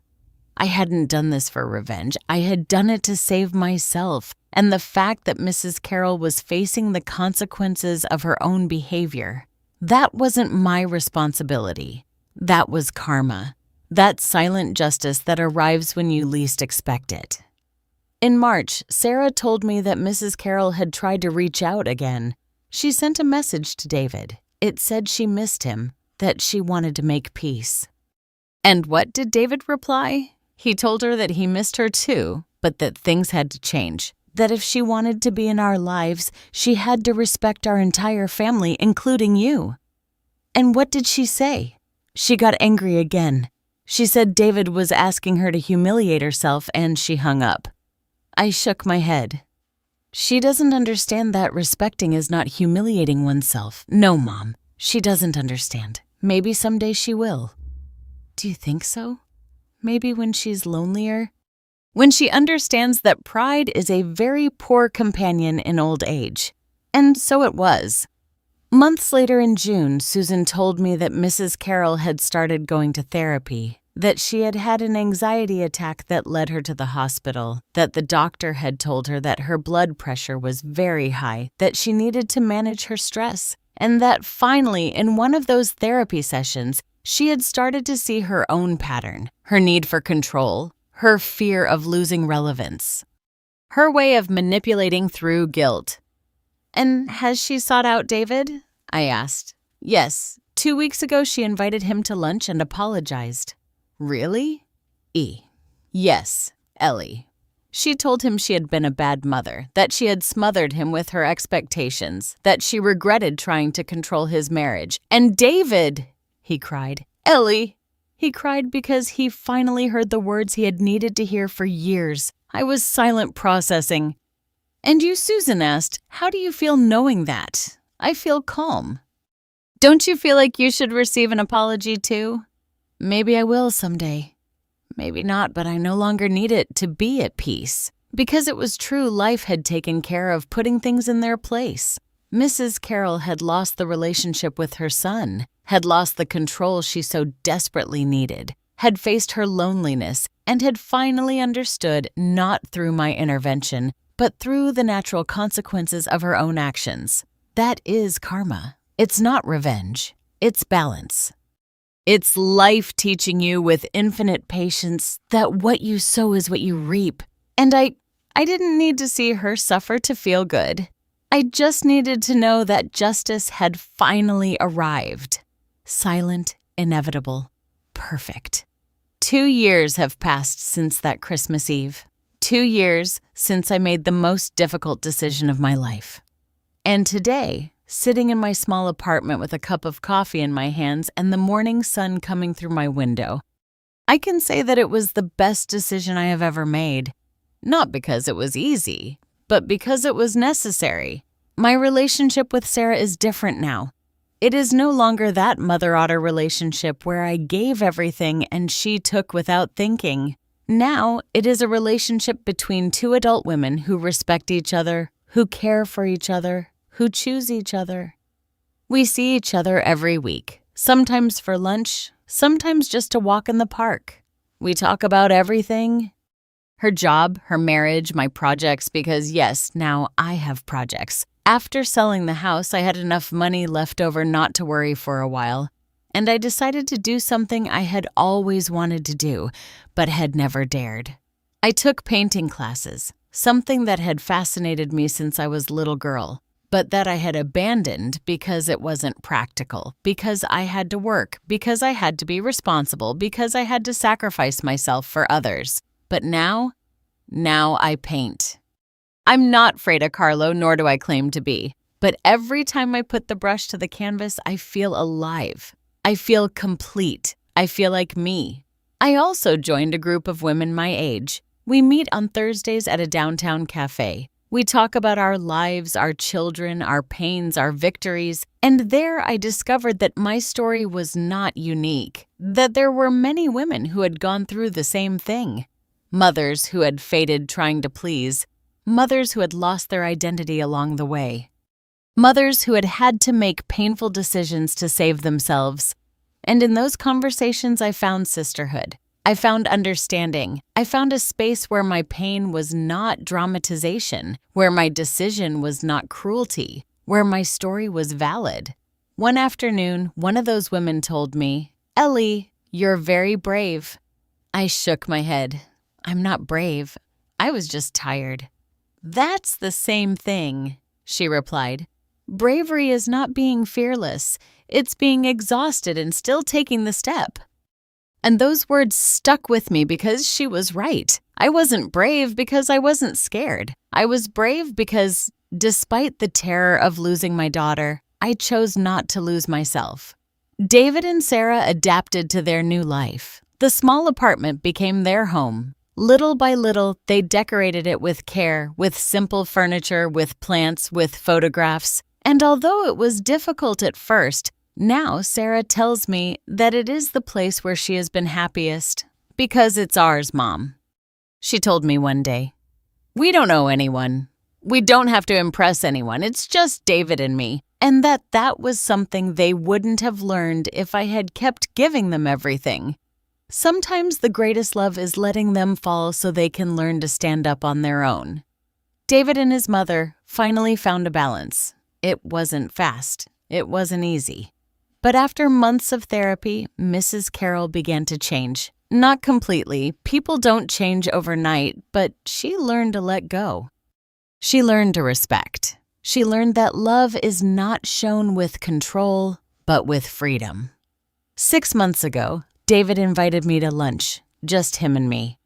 I hadn't done this for revenge. I had done it to save myself. And the fact that Mrs. Carroll was facing the consequences of her own behavior, that wasn't my responsibility. That was karma. That silent justice that arrives when you least expect it. In March, Sarah told me that Mrs. Carroll had tried to reach out again. She sent a message to David. It said she missed him, that she wanted to make peace. And what did David reply? He told her that he missed her too, but that things had to change. That if she wanted to be in our lives, she had to respect our entire family, including you. And what did she say? She got angry again. She said David was asking her to humiliate herself, and she hung up. I shook my head. She doesn't understand that respecting is not humiliating oneself. No, Mom, she doesn't understand. Maybe someday she will. Do you think so? Maybe when she's lonelier? When she understands that pride is a very poor companion in old age. And so it was. Months later in June, Susan told me that Mrs. Carroll had started going to therapy, that she had had an anxiety attack that led her to the hospital, that the doctor had told her that her blood pressure was very high, that she needed to manage her stress, and that finally, in one of those therapy sessions, she had started to see her own pattern, her need for control, her fear of losing relevance, her way of manipulating through guilt. And has she sought out David? I asked. Yes. 2 weeks ago, she invited him to lunch and apologized. Really? Yes, Ellie. She told him she had been a bad mother, that she had smothered him with her expectations, that she regretted trying to control his marriage. And David, he cried. Ellie! He cried because he finally heard the words he had needed to hear for years. I was silent processing. And you, Susan asked, how do you feel knowing that? I feel calm. Don't you feel like you should receive an apology too? Maybe I will someday. Maybe not, but I no longer need it to be at peace. Because it was true life had taken care of putting things in their place. Mrs. Carroll had lost the relationship with her son, had lost the control she so desperately needed, had faced her loneliness, and had finally understood not through my intervention, but through the natural consequences of her own actions. That is karma. It's not revenge. It's balance. It's life teaching you with infinite patience that what you sow is what you reap. And I didn't need to see her suffer to feel good. I just needed to know that justice had finally arrived. Silent, inevitable, perfect. 2 years have passed since that Christmas Eve. 2 years since I made the most difficult decision of my life. And today, sitting in my small apartment with a cup of coffee in my hands and the morning sun coming through my window, I can say that it was the best decision I have ever made. Not because it was easy, but because it was necessary. My relationship with Sarah is different now. It is no longer that mother-otter relationship where I gave everything and she took without thinking. Now, it is a relationship between two adult women who respect each other, who care for each other, who choose each other. We see each other every week, sometimes for lunch, sometimes just to walk in the park. We talk about everything. Her job, her marriage, my projects, because yes, now I have projects. After selling the house, I had enough money left over not to worry for a while, and I decided to do something I had always wanted to do, but had never dared. I took painting classes, something that had fascinated me since I was a little girl, but that I had abandoned because it wasn't practical, because I had to work, because I had to be responsible, because I had to sacrifice myself for others. But now I paint. I'm not Frida Kahlo, nor do I claim to be, but every time I put the brush to the canvas, I feel alive. I feel complete. I feel like me. I also joined a group of women my age. We meet on Thursdays at a downtown cafe. We talk about our lives, our children, our pains, our victories, and there I discovered that my story was not unique, that there were many women who had gone through the same thing. Mothers who had faded trying to please, mothers who had lost their identity along the way, mothers who had had to make painful decisions to save themselves. And in those conversations, I found sisterhood. I found understanding. I found a space where my pain was not dramatization, where my decision was not cruelty, where my story was valid. One afternoon, one of those women told me, "Ellie, you're very brave." I shook my head. I'm not brave. I was just tired. "That's the same thing," she replied. "Bravery is not being fearless. It's being exhausted and still taking the step." And those words stuck with me because she was right. I wasn't brave because I wasn't scared. I was brave because, despite the terror of losing my daughter, I chose not to lose myself. David and Sarah adapted to their new life. The small apartment became their home. Little by little, they decorated it with care, with simple furniture, with plants, with photographs. And although it was difficult at first, now Sarah tells me that it is the place where she has been happiest. Because it's ours, Mom. She told me one day, "We don't owe anyone. We don't have to impress anyone. It's just David and me." And that was something they wouldn't have learned if I had kept giving them everything. Sometimes the greatest love is letting them fall so they can learn to stand up on their own. David and his mother finally found a balance. It wasn't fast. It wasn't easy. But after months of therapy, Mrs. Carroll began to change. Not completely. People don't change overnight, but she learned to let go. She learned to respect. She learned that love is not shown with control, but with freedom. 6 months ago, David invited me to lunch, just him and me.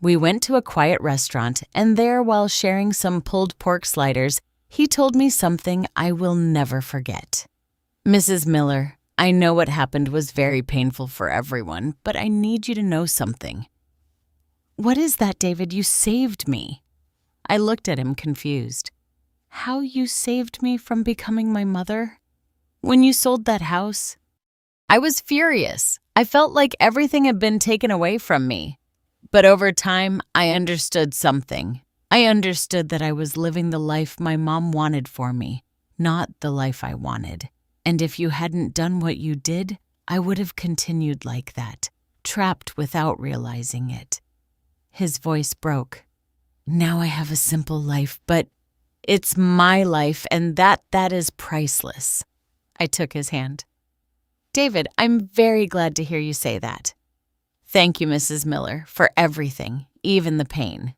We went to a quiet restaurant, and there, while sharing some pulled pork sliders, he told me something I will never forget. "Mrs. Miller, I know what happened was very painful for everyone, but I need you to know something." "What is that, David? You saved me." I looked at him confused. "How you saved me from becoming my mother? When you sold that house?" I was furious. I felt like everything had been taken away from me. But over time, I understood something. I understood that I was living the life my mom wanted for me, not the life I wanted. And if you hadn't done what you did, I would have continued like that, trapped without realizing it. His voice broke. "Now I have a simple life, but it's my life, and that is priceless." I took his hand. "David, I'm very glad to hear you say that." "Thank you, Mrs. Miller, for everything, even the pain."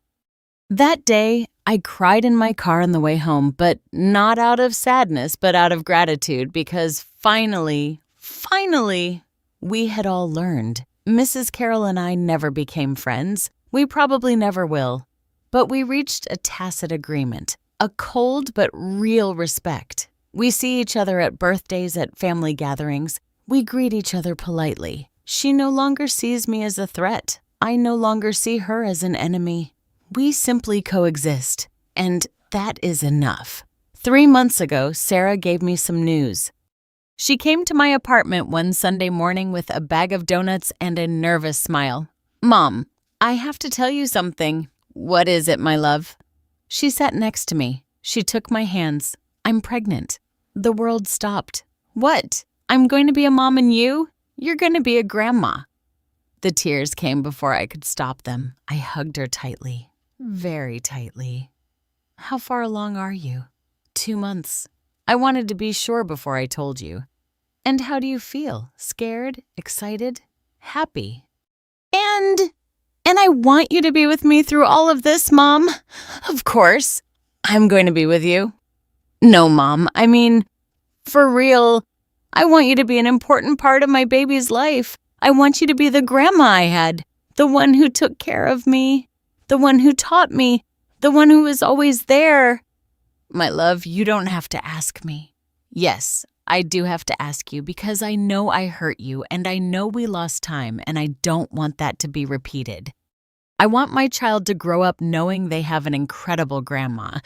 That day, I cried in my car on the way home, but not out of sadness, but out of gratitude, because finally, we had all learned. Mrs. Carroll and I never became friends. We probably never will. But we reached a tacit agreement, a cold but real respect. We see each other at birthdays, at family gatherings. We greet each other politely. She no longer sees me as a threat. I no longer see her as an enemy. We simply coexist, and that is enough. 3 months ago, Sarah gave me some news. She came to my apartment one Sunday morning with a bag of donuts and a nervous smile. "Mom, I have to tell you something." "What is it, my love?" She sat next to me. She took my hands. "I'm pregnant." The world stopped. "What? I'm going to be a mom and you? You're going to be a grandma." The tears came before I could stop them. I hugged her tightly, very tightly. "How far along are you?" 2 months. I wanted to be sure before I told you. "And how do you feel? Scared? Excited? Happy?" And I want you to be with me through all of this, Mom. Of course. I'm going to be with you. No, Mom. I mean, for real. I want you to be an important part of my baby's life. I want you to be the grandma I had, the one who took care of me, the one who taught me, the one who was always there. My love, you don't have to ask me. Yes, I do have to ask you because I know I hurt you and I know we lost time and I don't want that to be repeated. I want my child to grow up knowing they have an incredible grandma.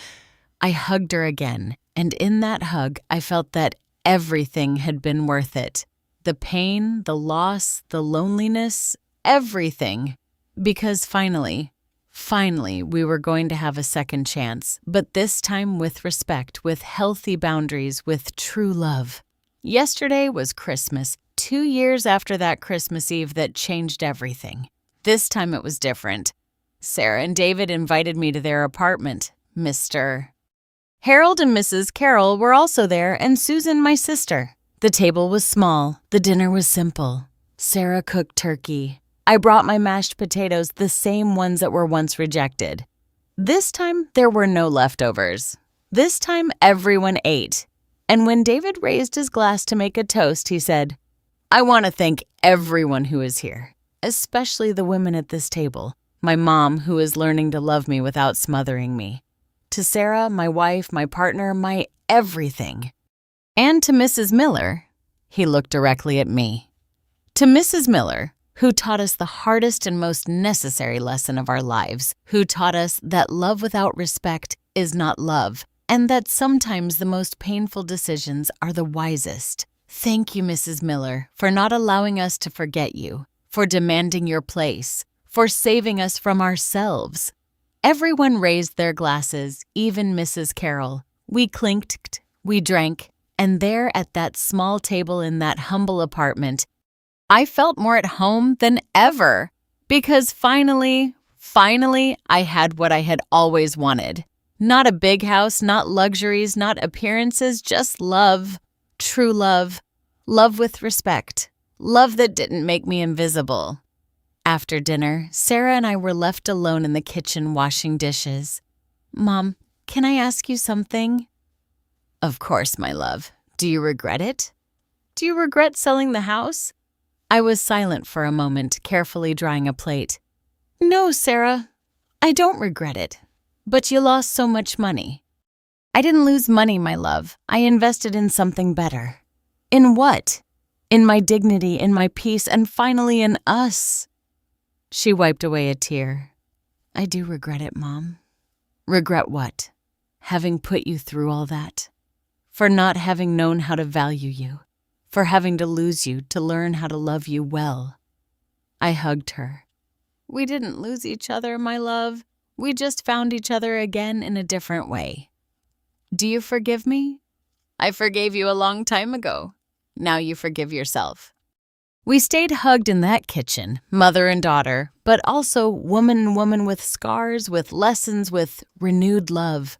I hugged her again, and in that hug, I felt that everything had been worth it. The pain, the loss, the loneliness, everything. Because finally, we were going to have a second chance, but this time with respect, with healthy boundaries, with true love. Yesterday was Christmas, 2 years after that Christmas Eve that changed everything. This time it was different. Sarah and David invited me to their apartment. Mr. Harold and Mrs. Carroll were also there, and Susan, my sister. The table was small. The dinner was simple. Sarah cooked turkey. I brought my mashed potatoes, the same ones that were once rejected. This time, there were no leftovers. This time, everyone ate. And when David raised his glass to make a toast, he said, "I want to thank everyone who is here, especially the women at this table. My mom, who is learning to love me without smothering me. To Sarah, my wife, my partner, my everything. And to Mrs. Miller," he looked directly at me. "To Mrs. Miller, who taught us the hardest and most necessary lesson of our lives, who taught us that love without respect is not love, and that sometimes the most painful decisions are the wisest. Thank you, Mrs. Miller, for not allowing us to forget you, for demanding your place, for saving us from ourselves." Everyone raised their glasses, even Mrs. Carroll. We clinked, we drank, and there at that small table in that humble apartment, I felt more at home than ever, because finally, I had what I had always wanted. Not a big house, not luxuries, not appearances, just love, true love, love with respect, love that didn't make me invisible. After dinner, Sarah and I were left alone in the kitchen washing dishes. "Mom, can I ask you something?" "Of course, my love. Do you regret it?" "Do you regret selling the house?" I was silent for a moment, carefully drying a plate. "No, Sarah, I don't regret it. But you lost so much money." "I didn't lose money, my love. I invested in something better." "In what?" "In my dignity, in my peace, and finally in us." She wiped away a tear. "I do regret it, Mom." "Regret what?" "Having put you through all that. For not having known how to value you. For having to lose you to learn how to love you well." I hugged her. "We didn't lose each other, my love. We just found each other again in a different way. Do you forgive me?" "I forgave you a long time ago. Now you forgive yourself." We stayed hugged in that kitchen, mother and daughter, but also woman with scars, with lessons, with renewed love.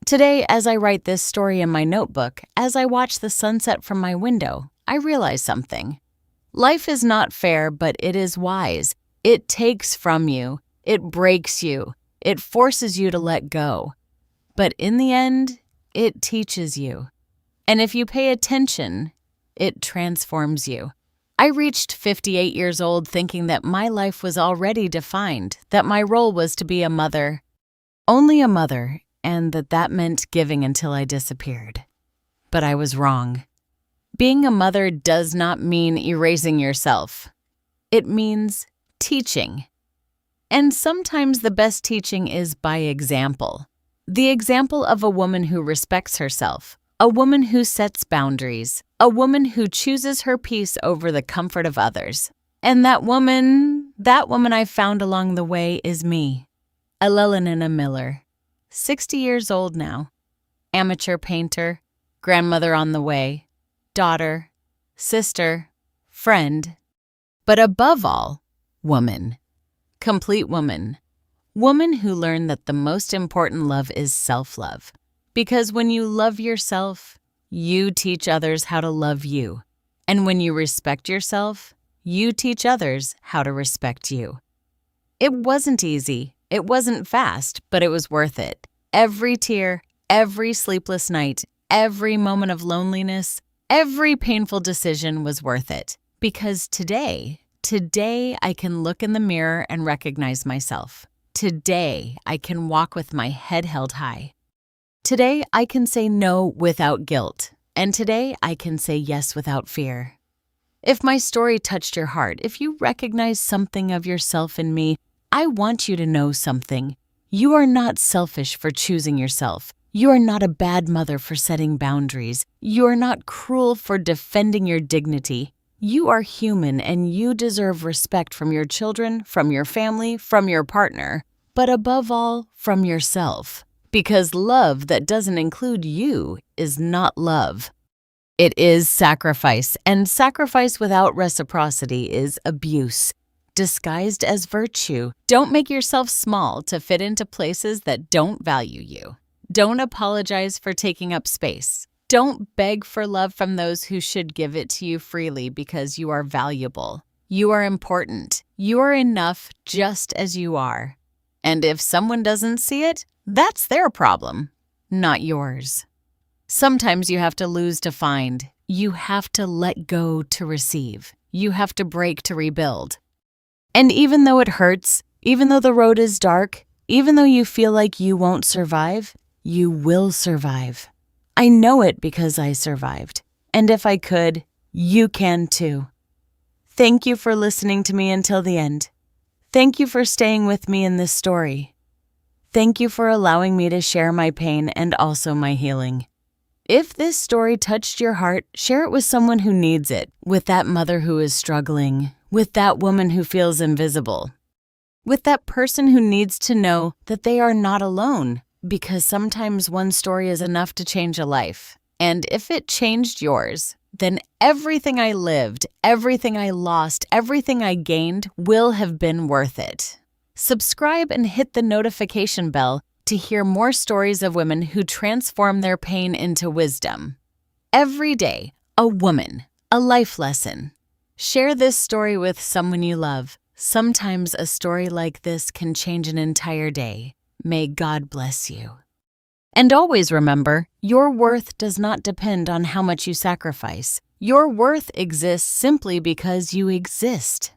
Today, as I write this story in my notebook, as I watch the sunset from my window, I realize something. Life is not fair, but it is wise. It takes from you. It breaks you. It forces you to let go. But in the end, it teaches you. And if you pay attention, it transforms you. I reached 58 years old thinking that my life was already defined, that my role was to be a mother, only a mother, and that meant giving until I disappeared. But I was wrong. Being a mother does not mean erasing yourself. It means teaching. And sometimes the best teaching is by example. The example of a woman who respects herself, a woman who sets boundaries, a woman who chooses her peace over the comfort of others. And that woman I found along the way is me, Elelena Miller, 60 years old now, amateur painter, grandmother on the way, daughter, sister, friend, but above all, woman, complete woman. Woman who learned that the most important love is self-love. Because when you love yourself, you teach others how to love you. And when you respect yourself, you teach others how to respect you. It wasn't easy, it wasn't fast, but it was worth it. Every tear, every sleepless night, every moment of loneliness, every painful decision was worth it. Because today I can look in the mirror and recognize myself. Today, I can walk with my head held high. Today, I can say no without guilt. And today, I can say yes without fear. If my story touched your heart, if you recognize something of yourself in me, I want you to know something. You are not selfish for choosing yourself. You are not a bad mother for setting boundaries. You are not cruel for defending your dignity. You are human and you deserve respect from your children, from your family, from your partner, but above all, from yourself. Because love that doesn't include you is not love. It is sacrifice, and sacrifice without reciprocity is abuse, disguised as virtue. Don't make yourself small to fit into places that don't value you. Don't apologize for taking up space. Don't beg for love from those who should give it to you freely because you are valuable. You are important. You are enough just as you are. And if someone doesn't see it, that's their problem, not yours. Sometimes you have to lose to find. You have to let go to receive. You have to break to rebuild. And even though it hurts, even though the road is dark, even though you feel like you won't survive, you will survive. I know it because I survived. And if I could, you can too. Thank you for listening to me until the end. Thank you for staying with me in this story. Thank you for allowing me to share my pain and also my healing. If this story touched your heart, share it with someone who needs it, with that mother who is struggling, with that woman who feels invisible, with that person who needs to know that they are not alone. Because sometimes one story is enough to change a life. And if it changed yours, then everything I lived, everything I lost, everything I gained will have been worth it. Subscribe and hit the notification bell to hear more stories of women who transform their pain into wisdom. Every day, a woman, a life lesson. Share this story with someone you love. Sometimes a story like this can change an entire day. May God bless you. And always remember, your worth does not depend on how much you sacrifice. Your worth exists simply because you exist.